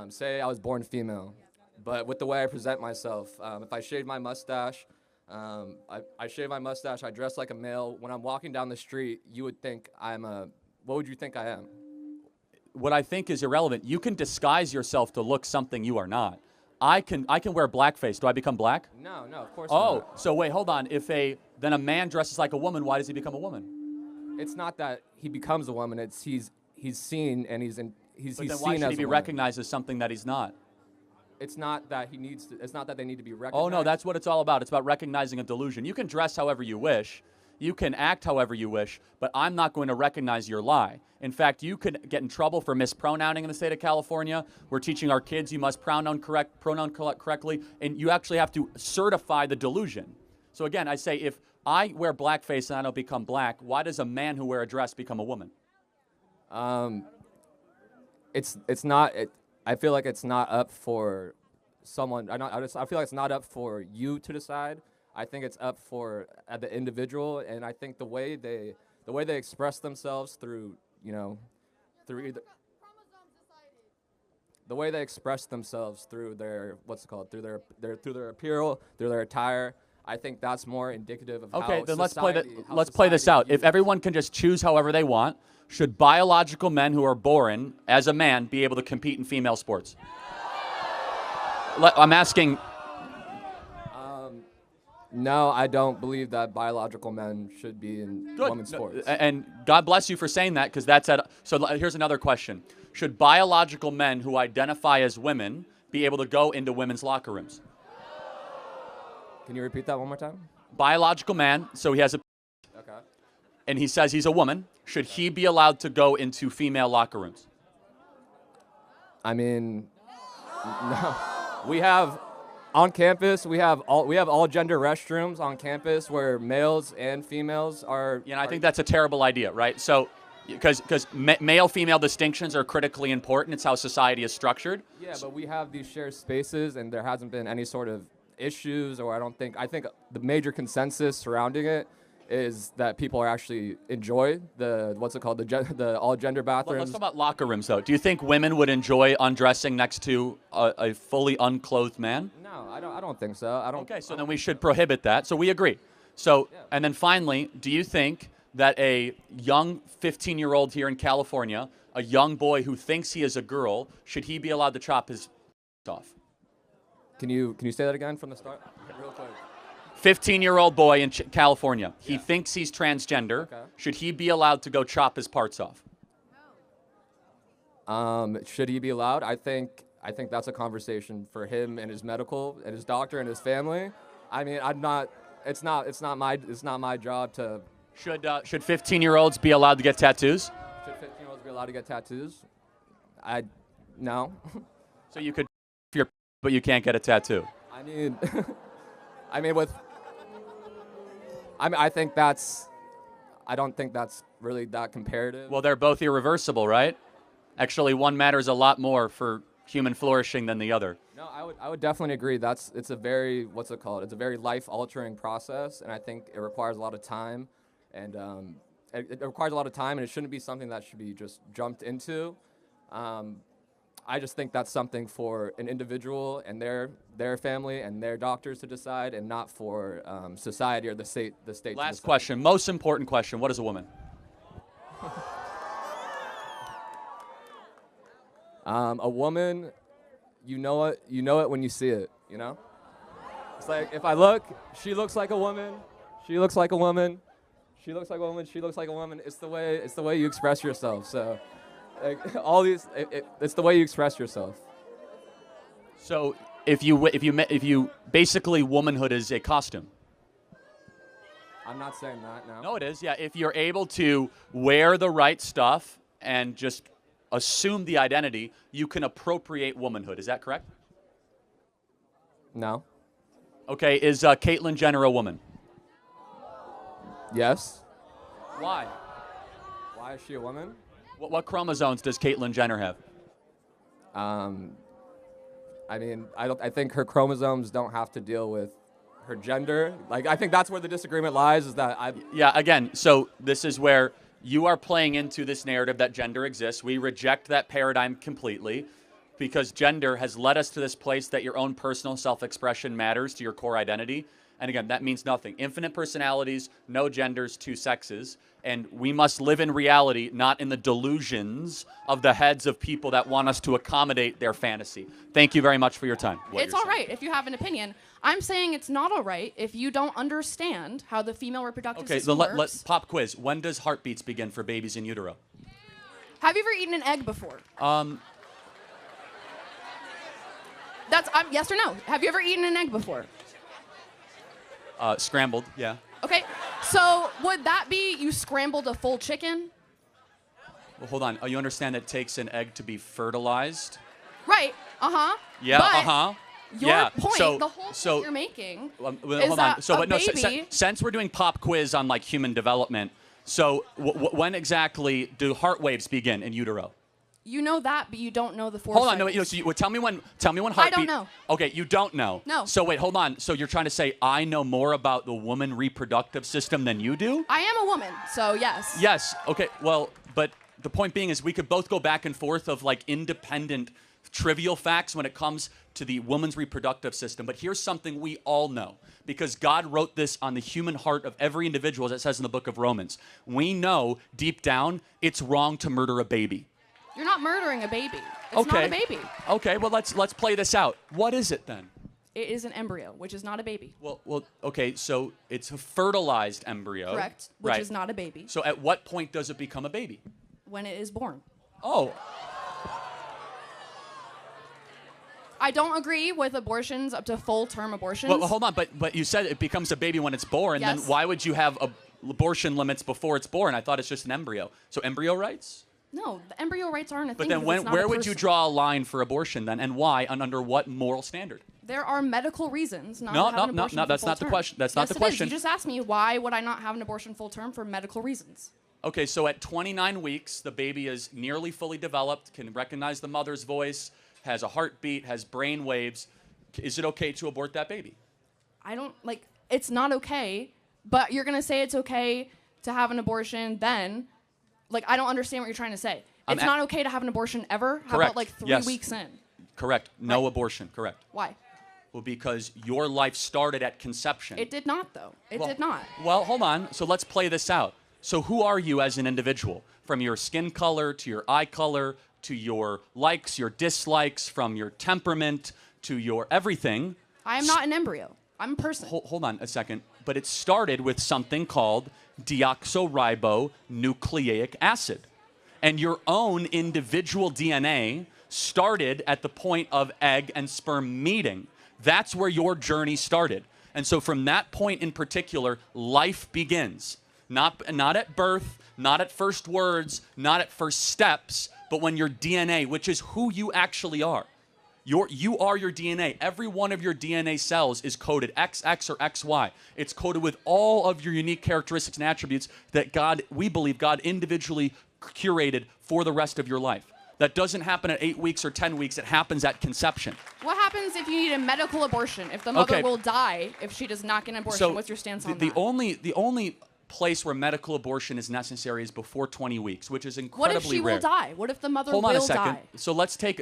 say I was born female, but with the way I present myself, if I shave my mustache. I shave my mustache, I dress like a male. When I'm walking down the street, you would think what would you think I am?
What I think is irrelevant. You can disguise yourself to look something you are not. I can wear blackface. Do I become black?
No, of course
Oh,
not.
so wait, hold on. Then a man dresses like a woman, why does he become a woman?
It's not that he becomes a woman, it's he's seen and he's
But
seen
then why should
as
he be
a woman.
recognized as something that he's not?
It's not that it's not that they need to be recognized.
Oh, no, that's what it's all about. It's about recognizing a delusion. You can dress however you wish. You can act however you wish, but I'm not going to recognize your lie. In fact, you could get in trouble for mispronouncing in the state of California. We're teaching our kids you must pronoun correctly, and you actually have to certify the delusion. So again, I say if I wear blackface and I don't become black, why does a man who wear a dress become a woman?
It's not. I feel like it's not up for someone. I feel like it's not up for you to decide. I think it's up for the individual, and I think the way they express themselves through either the way they express themselves through their through their apparel, through their attire. I think that's more indicative of
Okay,
how
then
society,
let's play this out. If everyone can just choose however they want, should biological men who are born as a man be able to compete in female sports? I'm asking.
No, I don't believe that biological men should be in
Good.
women's sports.
And God bless you for saying that, because that's at. So here's another question: should biological men who identify as women be able to go into women's locker rooms?
Can you repeat that one more time?
Biological man, so he has a.
Okay.
And he says he's a woman. Should he be allowed to go into female locker rooms?
I mean, no. We have on campus. We have all gender restrooms on campus where males and females are.
I think that's a terrible idea, right? So, because male-female distinctions are critically important. It's how society is structured.
Yeah, but we have these shared spaces, and there hasn't been any sort of issues, or I think the major consensus surrounding it is that people are actually enjoy the all gender bathrooms.
Let's talk about locker rooms, though. Do you think women would enjoy undressing next to a fully unclothed man?
No, I don't think so. I don't.
Okay, so then we should prohibit that. So we agree. So, and then finally, do you think that a young 15-year-old here in California, a young boy who thinks he is a girl, should he be allowed to chop his off?
Can you say that again from the start? Real quick.
15-year-old boy in California. He thinks he's transgender.
Okay.
Should he be allowed to go chop his parts off?
Should he be allowed? I think that's a conversation for him and his medical and his doctor and his family. I mean, It's not my job to.
Should 15-year-olds be allowed to get tattoos?
Should 15-year-olds be allowed to get tattoos? No.
So you could, but you can't get a tattoo.
I mean, I think that's. I don't think that's really that comparative.
Well, they're both irreversible, right? Actually, one matters a lot more for human flourishing than the other.
No, I would definitely agree. It's a very, what's it called? It's a very life-altering process, and I think it requires a lot of time, and it requires a lot of time, and it shouldn't be something that should be just jumped into. I just think that's something for an individual and their family and their doctors to decide, and not for society or the state.
Last question, most important question: what is a woman?
A woman, you know it when you see it. You know, it's like if I look, she looks like a woman. She looks like a woman. She looks like a woman. She looks like a woman. It's the way you express yourself. So. Like, all these, it's the way you express yourself.
So if you basically womanhood is a costume.
I'm not saying that, no.
No, it is. Yeah, if you're able to wear the right stuff and just assume the identity, you can appropriate womanhood. Is that correct?
No.
Okay, is Caitlyn Jenner a woman?
Yes.
Why?
Why is she a woman?
What chromosomes does Caitlyn Jenner have?
I mean, I think her chromosomes don't have to deal with her gender. Like, I think that's where the disagreement lies, is that
Yeah, again, so this is where you are playing into this narrative that gender exists. We reject that paradigm completely because gender has led us to this place that your own personal self-expression matters to your core identity. And again, that means nothing. Infinite personalities, no genders, two sexes. And we must live in reality, not in the delusions of the heads of people that want us to accommodate their fantasy. Thank you very much for your time.
It's all right if you have an opinion. I'm saying it's not all right if you don't understand how the female reproductive system works.
Let's pop quiz. When does heartbeats begin for babies in utero?
Have you ever eaten an egg before? Yes or no? Have you ever eaten an egg before?
Scrambled, yeah.
Okay, so would that be you scrambled a full chicken?
Well, hold on. You understand that it takes an egg to be fertilized?
Right, uh-huh.
Yeah,
but
uh-huh.
Your point, the whole point you're making is that a baby...
Since we're doing pop quiz on, like, human development, so when exactly do heart waves begin in utero?
You know that, but you don't know the four
Hold on,
cycles.
no, so tell me when heartbeat...
I don't know.
Okay, you don't know.
No.
So wait, hold on. So you're trying to say I know more about the woman reproductive system than you do?
I am a woman, so yes.
Yes, okay, well, but the point being is we could both go back and forth of, like, independent trivial facts when it comes to the woman's reproductive system. But here's something we all know, because God wrote this on the human heart of every individual, as it says in the book of Romans. We know deep down it's wrong to murder a baby.
You're not murdering a baby. It's not a baby.
Okay, well, let's play this out. What is it then?
It is an embryo, which is not a baby.
Well, okay, so it's a fertilized embryo.
Correct, which is not a baby.
So at what point does it become a baby?
When it is born.
Oh.
I don't agree with abortions up to full-term abortions.
Well, hold on, but you said it becomes a baby when it's born.
Yes.
Then why would you have abortion limits before it's born? I thought it's just an embryo. So embryo rights?
No, the embryo rights aren't a thing.
But then where would you draw a line for abortion then, and why, and under what moral standard?
There are medical reasons not
No,
to have an abortion
no,
for
that's
full
not the
term.
question. That's not the
Yes, it is.
question.
You just asked me why would I not have an abortion full term for medical reasons.
Okay, so at 29 weeks, the baby is nearly fully developed, can recognize the mother's voice, has a heartbeat, has brain waves. Is it okay to abort that baby?
It's not okay, but you're going to say it's okay to have an abortion then. I don't understand what you're trying to say. It's not okay to have an abortion ever? How
Correct.
about 3
Yes.
weeks in?
Correct. No
Right.
abortion. Correct.
Why?
Well, because your life started at conception.
It did not, though. It did not.
Well, hold on. So let's play this out. So who are you as an individual? From your skin color to your eye color to your likes, your dislikes, from your temperament to your everything.
I am not an embryo. I'm a person.
Hold on a second. But it started with something called deoxyribonucleic acid. And your own individual DNA started at the point of egg and sperm meeting. That's where your journey started. And so from that point in particular, life begins. Not at birth, not at first words, not at first steps,
But when your DNA, which is who you actually are, you are your DNA. Every one of your DNA cells is coded XX or XY. It's coded with all of your unique characteristics and attributes that we believe God individually curated for the rest of your life. That doesn't happen at 8 weeks or 10 weeks. It happens at conception.
What happens if you need a medical abortion? If the mother will die if she does not get an abortion? What's your stance on that?
The only place where medical abortion is necessary is before 20 weeks, which is incredibly rare.
What if she will die? What if the mother will die?
Hold on a second. So let's take,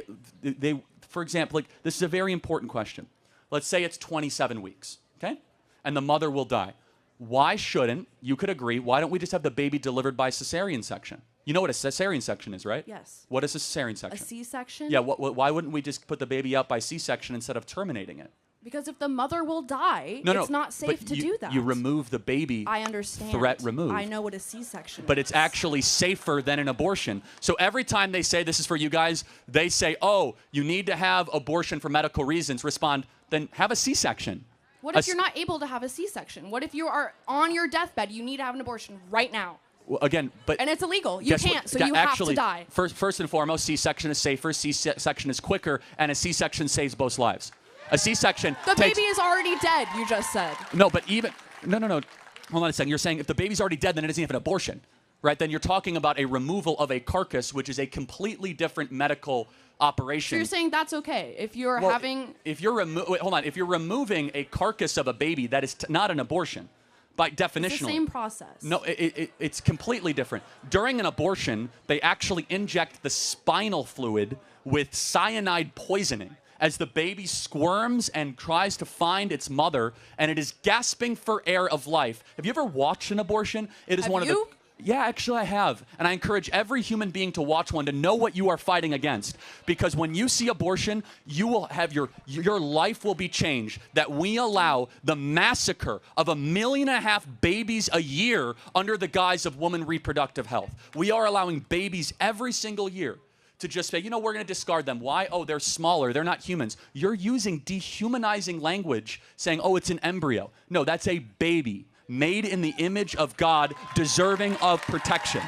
for example, this is a very important question. Let's say it's 27 weeks, okay? And the mother will die. Why shouldn't, you could agree, why don't we just have the baby delivered by cesarean section? You know what a cesarean section is, right?
Yes.
What is a cesarean section?
A C-section?
Yeah, why wouldn't we just put the baby out by C-section instead of terminating it?
Because if the mother will die, it's not safe to do that.
You remove the baby.
I understand.
Threat removed.
I know what a C-section is.
But it's actually safer than an abortion. So every time they say, this is for you guys, they say, oh, you need to have abortion for medical reasons, respond, then have a C-section.
What if you're not able to have a C-section? What if you are on your deathbed, you need to have an abortion right now?
Well, again, but...
And it's illegal. You can't, so you have to die.
First and foremost, C-section is safer, C-section is quicker, and a C-section saves both lives. A C-section
The baby is already dead, you just said.
No, but even... No. Hold on a second. You're saying if the baby's already dead, then it isn't even an abortion, right? Then you're talking about a removal of a carcass, which is a completely different medical operation.
So you're saying that's okay if you're having...
If you're If you're removing a carcass of a baby, that is not an abortion. By definition,
it's the same process.
No, it's completely different. During an abortion, they actually inject the spinal fluid with cyanide poisoning as the baby squirms and tries to find its mother, and it is gasping for air of life. Have you ever watched an abortion? It is
Have
one
you?
of the... Yeah, actually I have. And I encourage every human being to watch one to know what you are fighting against. Because when you see abortion, you will have your life will be changed. That we allow the massacre of 1.5 million babies a year under the guise of woman reproductive health. We are allowing babies every single year to just say, you know, we're going to discard them. Why? Oh, they're smaller. They're not humans. You're using dehumanizing language saying, oh, it's an embryo. No, that's a baby. Made in the image of God, deserving of protection.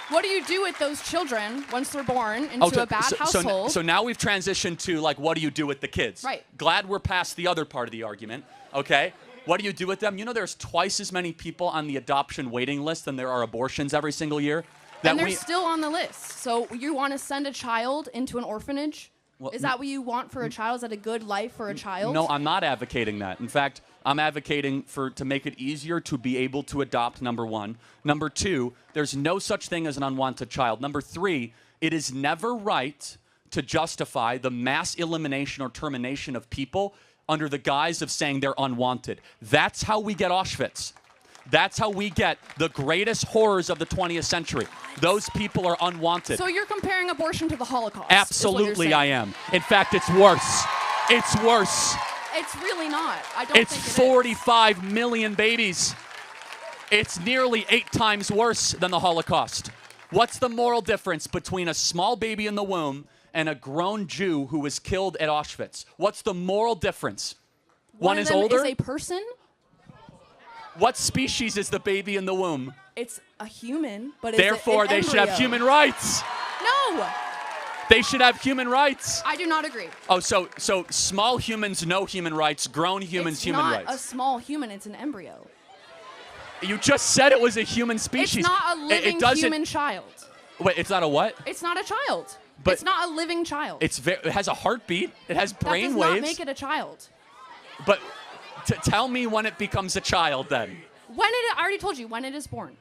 What do you do with those children once they're born into a bad household?
So now we've transitioned to, like, what do you do with the kids?
Right.
Glad we're past the other part of the argument, okay? What do you do with them? You know there's twice as many people on the adoption waiting list than there are abortions every single year?
And they're still on the list. So you want to send a child into an orphanage?
Well,
is that what you want for a child? Is that a good life for a child?
No, I'm not advocating that. In fact, I'm advocating to make it easier to be able to adopt, number one. Number two, there's no such thing as an unwanted child. Number three, it is never right to justify the mass elimination or termination of people under the guise of saying they're unwanted. That's how we get Auschwitz. That's how we get the greatest horrors of the 20th century. Those people are unwanted.
So you're comparing abortion to the Holocaust?
Absolutely, I am. In fact, it's worse. It's worse.
It's really not. I don't think it is.
It's 45 million babies. It's nearly 8 times worse than the Holocaust. What's the moral difference between a small baby in the womb and a grown Jew who was killed at Auschwitz? What's the moral difference? One is older?
Is a person?
What species is the baby in the womb?
It's a human, but
therefore, they should have human rights.
No.
They should have human rights.
I do not agree.
Oh, so small humans, no human rights. Grown humans, human rights.
It's not a small human. It's an embryo.
You just said it was a human species.
It's not a living human child.
Wait, it's not a what?
It's not a child.
But
it's not a living child.
It has a heartbeat. It has brain
waves. That does not make it a child.
But tell me when it becomes a child then.
I already told you, when it is born.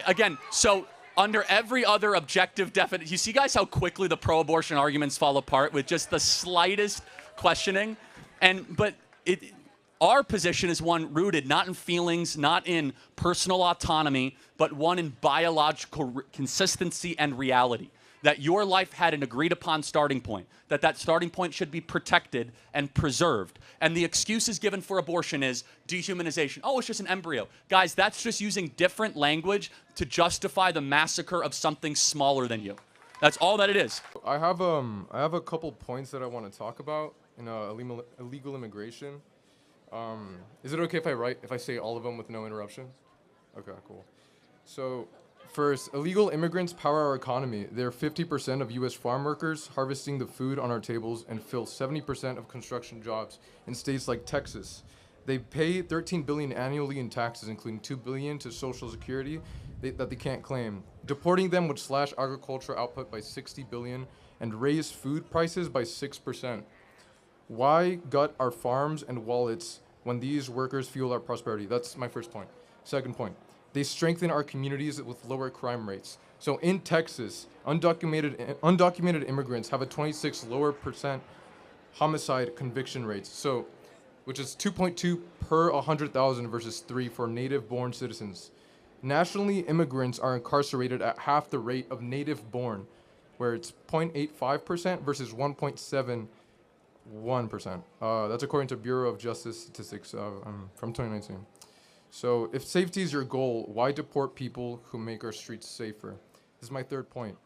Again, so under every other objective definition, you see guys how quickly the pro-abortion arguments fall apart with just the slightest questioning? But our position is one rooted not in feelings, not in personal autonomy, but one in biological consistency and reality. That your life had an agreed upon starting point, that starting point should be protected and preserved. And the excuses given for abortion is dehumanization. Oh, it's just an embryo. Guys, that's just using different language to justify the massacre of something smaller than you. That's all that it is.
I have a couple points that I want to talk about in illegal immigration. Is it okay if I say all of them with no interruption? Okay, cool. So First, illegal immigrants power our economy. They're 50% of U.S. farm workers, harvesting the food on our tables, and fill 70% of construction jobs in states like Texas. They pay $13 billion annually in taxes, including $2 billion to Social Security that they can't claim. Deporting them would slash agricultural output by $60 billion and raise food prices by 6%. Why gut our farms and wallets when these workers fuel our prosperity? That's my first point. Second point. They strengthen our communities with lower crime rates. So in Texas, undocumented immigrants have a 26% lower homicide conviction rates. So, which is 2.2 per 100,000 versus 3 for native-born citizens. Nationally, immigrants are incarcerated at half the rate of native-born, where it's 0.85% versus 1.71%. That's according to Bureau of Justice Statistics from 2019. So if safety is your goal, why deport people who make our streets safer? This is my third point.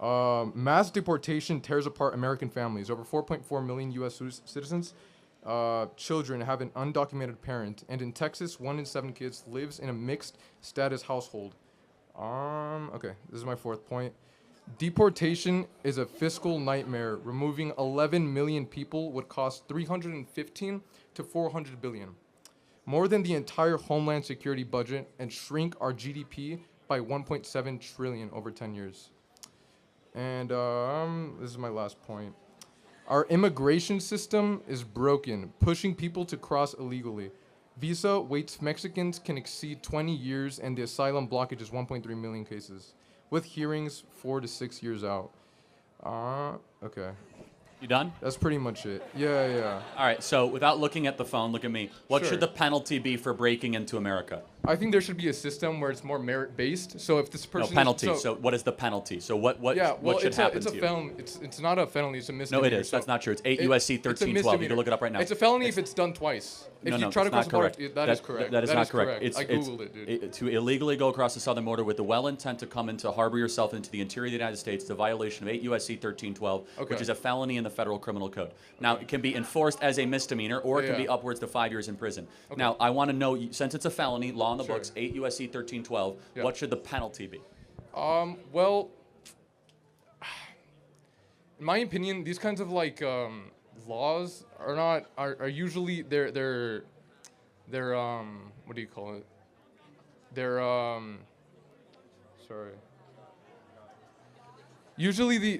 Mass deportation tears apart American families. Over 4.4 million U.S. citizens, children have an undocumented parent. And in Texas, 1 in 7 kids lives in a mixed status household. Okay, this is my fourth point. Deportation is a fiscal nightmare. Removing 11 million people would cost $315 to $400 billion. More than the entire Homeland Security budget, and shrink our GDP by 1.7 trillion over 10 years. And this is my last point. Our immigration system is broken, pushing people to cross illegally. Visa waits Mexicans can exceed 20 years, and the asylum blockage is 1.3 million cases, with hearings 4 to 6 years out. Okay.
You done?
That's pretty much it. Yeah.
All right, so without looking at the phone, look at me. What
Sure.
should the penalty be for breaking into America?
I think there should be a system where it's more merit-based. So if this
No,
person
penalty. So what is the penalty? So what should happen
it's a
to you?
felony. It's not a felony. It's a
No,
misdemeanor.
it is.
So
That's not true. It's 8
it-
U.S.C.
it's a
1312. You can
misdemeanor.
look it up right now.
It's a felony if it's done twice. If you try to
it's
cross
not
the border,
correct.
that is correct.
That is not correct.
I googled it, dude.
To illegally go across the southern border with the well intent to come into harbor yourself into the interior of the United States is a violation of 8 U.S.C. 1312,
Okay.
which is a felony in the federal criminal code. Now, it can be enforced as a misdemeanor, or it can
Yeah.
be upwards to 5 years in prison. Now, I want to know, since it's a felony, law in the
Sure.
books, 8 U.S.C. 1312,
Yeah.
what should the penalty be?
Well, in my opinion, these kinds of laws are usually they're what do you call it? They're sorry. Usually the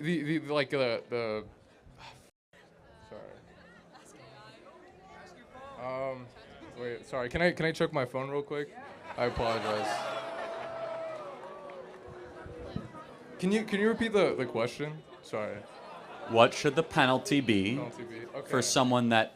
sorry. Wait, sorry. Can I check my phone real quick? I apologize. Can you repeat the question? Sorry.
What should the penalty be
Penalty be? Okay.
for someone that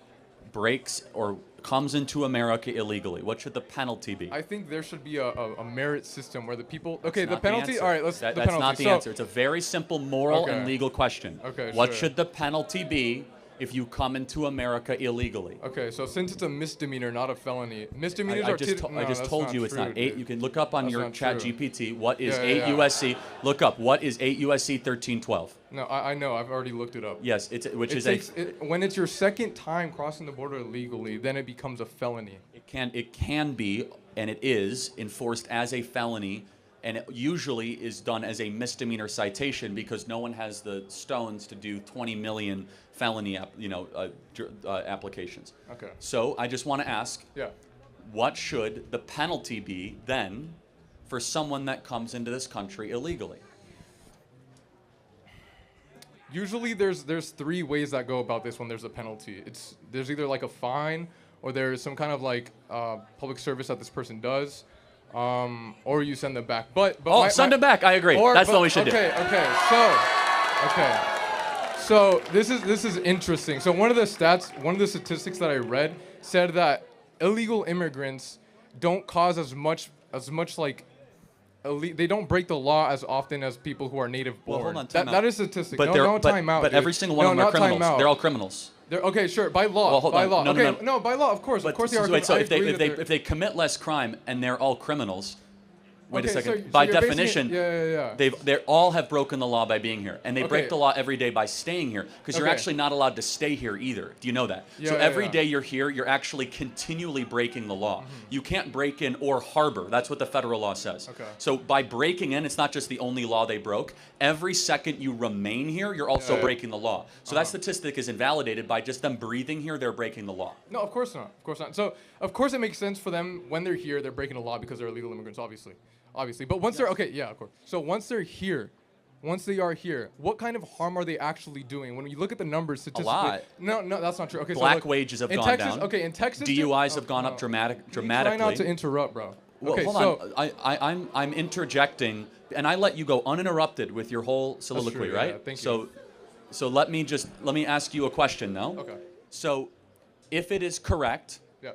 breaks or comes into America illegally? What should the penalty be?
I think there should be a merit system where the people. Okay,
That's
the
not
penalty.
answer.
All right, let's.
That's
the penalty.
not the answer. It's a very simple moral
Okay.
and legal question.
Okay,
What
sure.
should the penalty be if you come into America illegally?
Okay, so since it's a misdemeanor, not a felony, misdemeanors
I
are.
just
that's
told
not
you it's
true,
not 8.
dude.
You can look up on
That's
your
not
chat
true.
GPT what is
Yeah,
8
yeah.
USC. Look up what is 8 USC 1312.
No, I know. I've already looked it up.
Yes, which
It
is
takes, when it's your second time crossing the border illegally, then it becomes a felony.
it can be, and it is enforced as a felony, and it usually is done as a misdemeanor citation because no one has the stones to do 20 million felony applications.
Okay.
So I just want to ask,
Yeah.
what should the penalty be then for someone that comes into this country illegally?
Usually there's 3 ways that go about this when there's a penalty. There's either like a fine, or there's some kind of public service that this person does, or you send them back. But
Send them back. I agree. That's what we should do.
Okay. So this is interesting. So one of the statistics that I read said that illegal immigrants don't cause as much they don't break the law as often as people who are native born.
Well, hold on, time out.
That is a statistic.
But
time out.
But
dude.
every single one
No,
of them are
not time
criminals.
out.
They're all criminals.
Okay, sure. By law.
Well, hold
by
on.
law.
No,
okay,
no.
by law, of course. Of course they are.
Wait, so
I
if
agree that
they connect less crime and they're all criminals,
Wait a
Okay,
second.
so
By
you're basing it-
definition,
yeah.
they all have broken the law by being here, and they break
Okay.
the law every day by staying here, because you're
Okay.
actually not allowed to stay here either. Do you know that?
Yeah,
so
yeah,
every
yeah.
day you're here, you're actually continually breaking the law. You can't break in or harbor. That's what the federal law says.
Okay.
So by breaking in, it's not just the only law they broke. Every second you remain here, you're also
Yeah.
breaking the law. So that statistic is invalidated by just them breathing here. They're breaking the law.
No, of course not. Of course not. So, of course, it makes sense for them when they're here. They're breaking the law because they're illegal immigrants, obviously. But once they're okay, yeah, of course. So once they're here, once they are here, what kind of harm are they actually doing? When you look at the numbers statistically,
lot.
No, that's not true. Okay,
Black
so look,
wages have
in
gone
Texas,
down.
Okay, in Texas,
DUIs have gone up dramatically.
Try not to interrupt, bro.
Well,
okay,
hold
so
on. I'm interjecting, and I let you go uninterrupted with your whole soliloquy,
true, yeah,
right?
thank
so,
you.
So let me ask you a question now.
Okay.
So, if it is correct
yeah,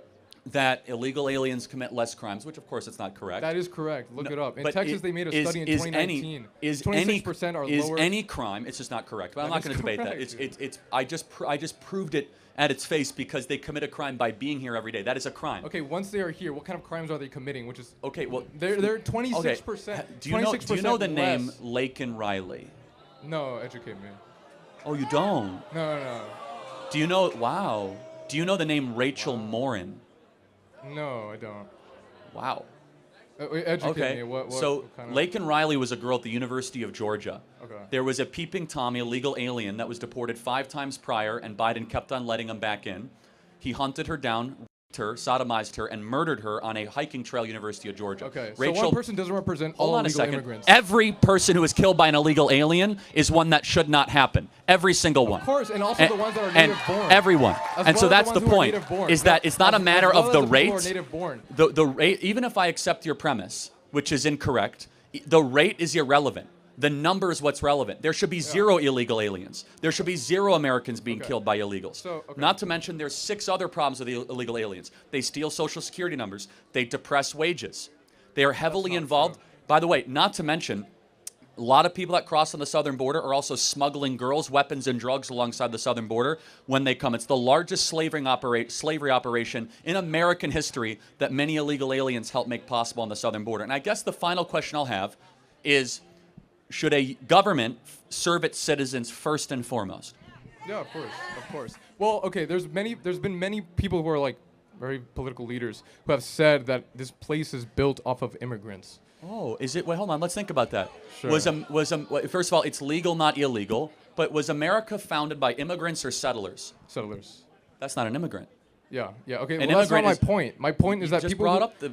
that illegal aliens commit less crimes, which of course it's not correct.
that is correct. Look
No,
it up. In
but
Texas, they made a study in 2019. 26% are
is
lower.
any crime? It's just not correct. But I'm
That
not
is
going to debate that.
correct.
It's I just proved it at its face because they commit a crime by being here every day. That is a crime.
Okay, once they are here, what kind of crimes are they committing? Which is
Okay. Well,
they're 26%.
okay. Do you know the name
less.
Laken Riley?
No, educate me.
Oh, you don't.
No.
Do you know? Wow. Do you know the name Rachel Morin?
No, I don't.
Wow.
Wait, educate
Okay.
me. What
So
kind of...
Laken Riley was a girl at the University of Georgia.
Okay.
There was a peeping Tommy, illegal alien, that was deported 5 times prior, and Biden kept on letting him back in. He hunted her down, raped her, sodomized her, and murdered her on a hiking trail, University of Georgia.
Okay, so
Rachel,
one person doesn't represent
hold
all
on a
illegal
second.
immigrants.
Every person who is killed by an illegal alien is one that should not happen. Every single one.
Of course, and also the ones that are
and
native born.
everyone.
As
And so
well as
that's
the
the
ones who are
point.
native born.
Is that it's not a
As
matter
well
of
as
the
people who are
rate.
native born.
The rate, even if I accept your premise, which is incorrect, the rate is irrelevant. The number is what's relevant. There should be 0 illegal aliens. There should be 0 Americans being
Okay.
killed by illegals.
So, okay.
Not to mention there's 6 other problems with the illegal aliens. They steal Social Security numbers. They depress wages. They are heavily involved.
true.
By the way, not to mention, a lot of people that cross on the southern border are also smuggling girls, weapons, and drugs alongside the southern border when they come. It's the largest slavery operation in American history that many illegal aliens help make possible on the southern border. And I guess the final question I'll have is, should a government serve its citizens first and foremost?
Yeah, of course. Well, okay, there's been many people who are like very political leaders who have said that this place is built off of immigrants.
Oh, is it? Wait, hold on. Let's think about that.
Sure.
First of all, it's legal, not illegal. But was America founded by immigrants or settlers?
Settlers.
That's not an immigrant.
Yeah. Okay.
An
Well, that's not
immigrant
my
is-
point. My point is
You
that
just
people
brought
who-
up the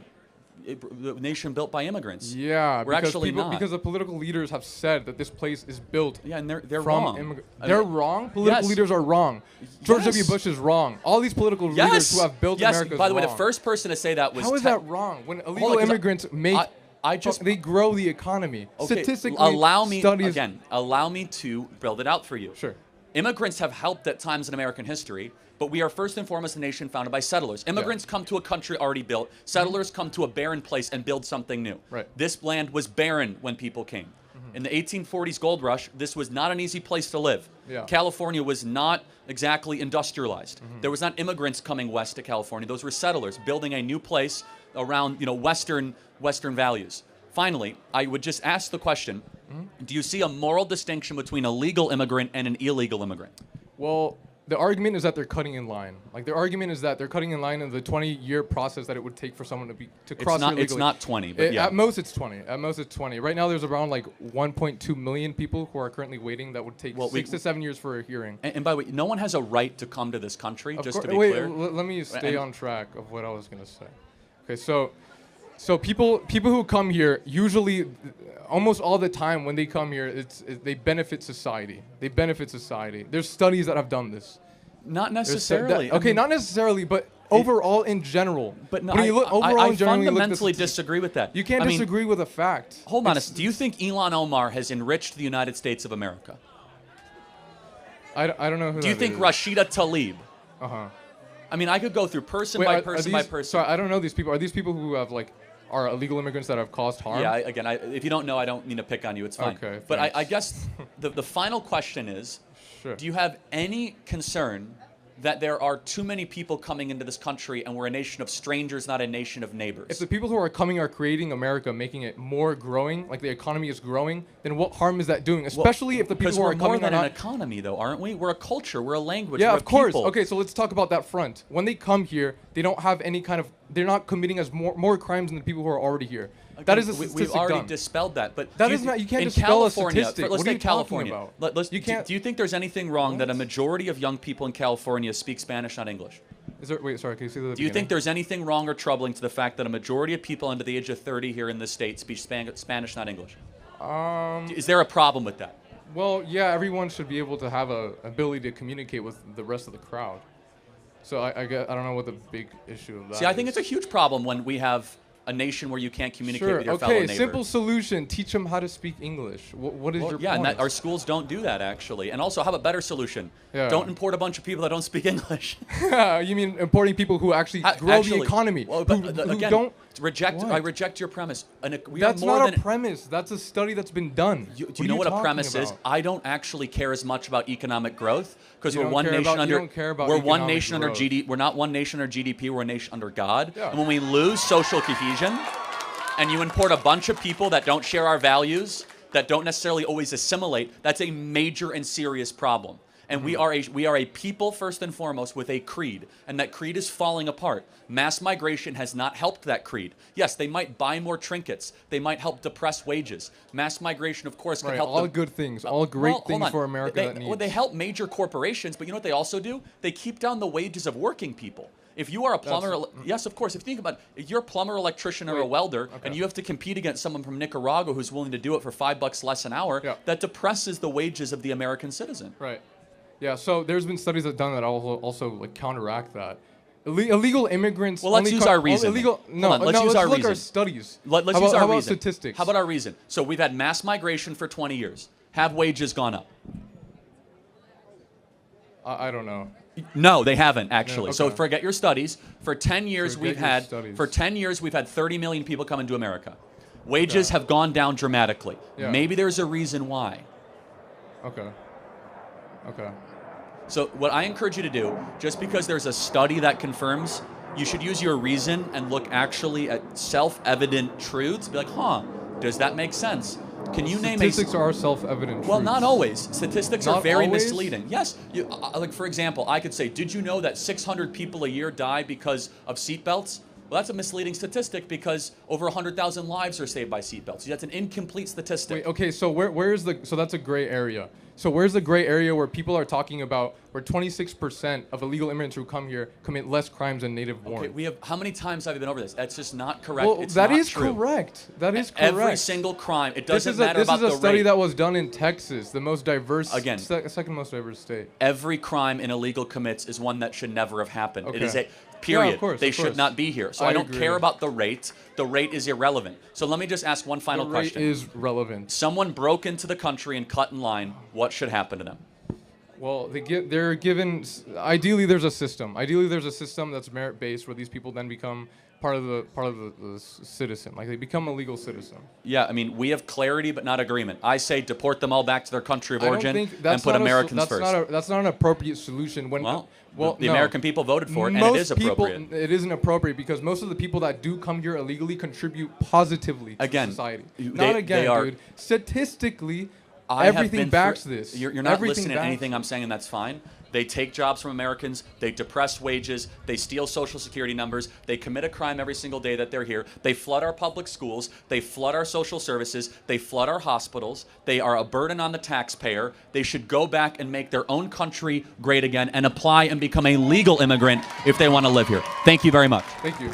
nation built by immigrants.
Yeah,
We're
because
actually not.
because the political leaders have said that this place is built
Yeah, and they're
from
wrong.
immigrants.
I
They're
mean,
wrong. Political
yes.
leaders are wrong. George
Yes.
W. Bush is wrong. All these political leaders who have built
yes.
America.
By the way,
wrong.
the first person to say that was
How is
Ted-
that wrong? When illegal
on, 'cause
immigrants make,
I just
they grow the economy.
okay,
Statistically,
allow me
studies.
again. Allow me to build it out for you.
Sure.
Immigrants have helped at times in American history, but we are first and foremost a nation founded by settlers. Immigrants come to a country already built. Settlers come to a barren place and build something new.
Right.
This land was barren when people came. In the 1840s gold rush, this was not an easy place to live.
Yeah.
California was not exactly industrialized. There was not immigrants coming west to California. Those were settlers building a new place around, Western values. Finally, I would just ask the question, do you see a moral distinction between a legal immigrant and an illegal immigrant?
Well, the argument is that they're cutting in line. Like the argument is that they're cutting in line in the 20-year process that it would take for someone to cross here legally.
It's not 20, but yeah.
At most it's 20. At most it's 20. Right now there's around like 1.2 million people who are currently waiting. That would take 6 to 7 years for a hearing.
And by the way, no one has a right to come to this country, just to be
Wait,
clear.
let me stay
And-
on track of what I was gonna say. Okay, so people who come here usually, almost all the time when they come here, they benefit society. They benefit society. There's studies that have done this.
Not
There's
necessarily.
okay, not necessarily, but overall in general.
But no,
when you look overall
I
in general, you look at the
fundamentally
statistics.
disagree with that.
You can't
I mean,
disagree with a fact.
Hold on.
It's-
Do you think Elon Omar has enriched the United States of America?
I don't know who
Do you
that
think
is.
Rashida Tlaib?
Uh-huh.
I mean, I could go through person
Wait,
by
are
person
these,
by person.
Sorry, I don't know these people. Are these people who have are illegal immigrants that have caused harm?
Yeah, if you don't know, I don't mean to pick on you. It's fine.
Okay,
But I
thanks.
guess the final question is,
Sure.
do you have any concern that there are too many people coming into this country and we're a nation of strangers, not a nation of neighbors.
If the people who are coming are creating America, making it more growing, like the economy is growing, then what harm is that doing? Especially if the people who are
Because we're more
coming are
than an
not.
economy, though, aren't we? We're a culture. We're a language.
Yeah,
we're
of course.
People.
Okay, so let's talk about that front. When they come here, they don't have any kind of. They're not committing as more crimes than the people who are already here. That is a statistic
We've already
done.
dispelled that, but
That
do
is not. You can't
in
dispel a
California,
statistic.
Let's
What are
take
you talking
California.
about? You can't.
Do you think there's anything wrong that a majority of young people in California speak Spanish, not English?
Is there? Wait, sorry. Can you say that?
Do you think there's anything wrong or troubling to the fact that a majority of people under the age of 30 here in the state speak Spanish, not English? Is there a problem with that?
Well, yeah. Everyone should be able to have a ability to communicate with the rest of the crowd. So I don't know what the big issue of that.
See, I think it's a huge problem when we have a nation where you can't communicate
Sure.
with your fellow
Okay.
neighbor.
Simple solution. Teach them how to speak English. What is your
Yeah,
point?
and our schools don't do that actually. And also, how about a better solution?
Yeah.
Don't import a bunch of people that don't speak English.
You mean importing people who actually grow the economy?
Well,
who
again,
don't.
reject.
What?
I reject your premise. We
That's
are more
not a
than,
premise. That's a study that's been done.
Do
What
you
are
know what a
talking
premise is?
about?
I don't actually care as much about economic growth because
You
we're
don't
one
care
nation
about- you
under.
don't care about
We're one
economic
nation under
growth.
GDP. We're not one nation under GDP. We're a nation under God.
Yeah.
And when we lose social cohesion, and you import a bunch of people that don't share our values, that don't necessarily always assimilate, that's a major and serious problem. And we are a people first and foremost with a creed, and that creed is falling apart. Mass migration has not helped that creed. Yes, they might buy more trinkets. They might help depress wages. Mass migration, of course, can
Right,
help.
all
the-
good things, all great
hold
things
on.
for America
They,
that needs.
well, they help major corporations, but you know what they also do? They keep down the wages of working people. If you are a plumber, yes, of course. If you think about it, if you're a plumber, electrician, or a welder, and you have to compete against someone from Nicaragua who's willing to do it for $5 less an hour,
Yeah.
that depresses the wages of the American citizen.
Right. Yeah. So there's been studies that have done that also like counteract that. Illegal immigrants.
Well, let's
only
use
co-
our reason.
Illegal.
then.
No,
Hold on, let's
no,
use
let's
our
look
reason.
our studies.
Let's
how
use
about,
our
how about
reason.
statistics?
How about our reason? So we've had mass migration for 20 years. Have wages gone up?
I don't know.
No, they haven't actually.
No,
So
okay.
forget your studies. For 10 years
Forget
we've
your
had
studies.
for 10 years we've had 30 million people come into America. Wages have gone down dramatically.
Yeah.
Maybe there's a reason why.
Okay. Okay.
So what I encourage you to do, just because there's a study that confirms, you should use your reason and look actually at self-evident truths. Be like, huh, does that make sense? Can you name a...
Statistics are self-evident.
Well,
truths.
not always. Statistics are
Not
very
always?
misleading. Yes, like for example, I could say, did you know that 600 people a year die because of seatbelts? Well, that's a misleading statistic because over 100,000 lives are saved by seatbelts. That's an incomplete statistic.
Wait, okay, so where's the so that's a gray area. So where's the gray area where people are talking about where 26% of illegal immigrants who come here commit less crimes than native born?
Okay, we have how many times have we been over this? That's just not correct.
Well,
It's
that
not
is
true.
correct. That is correct.
Every single crime. It
This
doesn't
is
matter about
This is
the
a study
rate.
that was done in Texas, the most diverse,
Again.
second most diverse state.
Every crime an illegal commits is one that should never have happened. It is
Okay.
a period.
Yeah, of course,
they
of
should
course.
not be here. So
I
I don't
agree.
care about the rate. The rate is irrelevant. So let me just ask one final
The rate
question.
is relevant.
Someone broke into the country and cut in line. What should happen to them?
Well, they're given. Ideally, there's a system. Ideally, there's a system that's merit-based where these people then become part of the citizen. Like they become a legal citizen.
Yeah, I mean, we have clarity but not agreement. I say deport them all back to their country of
I don't
origin
think
and
that's
put
not
Americans
that's
first.
That's not an appropriate solution. When
well, the
no.
American people voted for it, and
Most
it is appropriate.
People, it isn't appropriate because most of the people that do come here illegally contribute positively to
Again,
society.
they-
Not again,
they are-
dude. Statistically,
I have
everything
been
backs
through-
this.
You're not
Everything
listening to
backs
anything
it.
I'm saying, and that's fine. They take jobs from Americans, they depress wages, they steal Social Security numbers, they commit a crime every single day that they're here, they flood our public schools, they flood our social services, they flood our hospitals, they are a burden on the taxpayer. They should go back and make their own country great again and apply and become a legal immigrant if they want to live here. Thank you very much.
Thank you.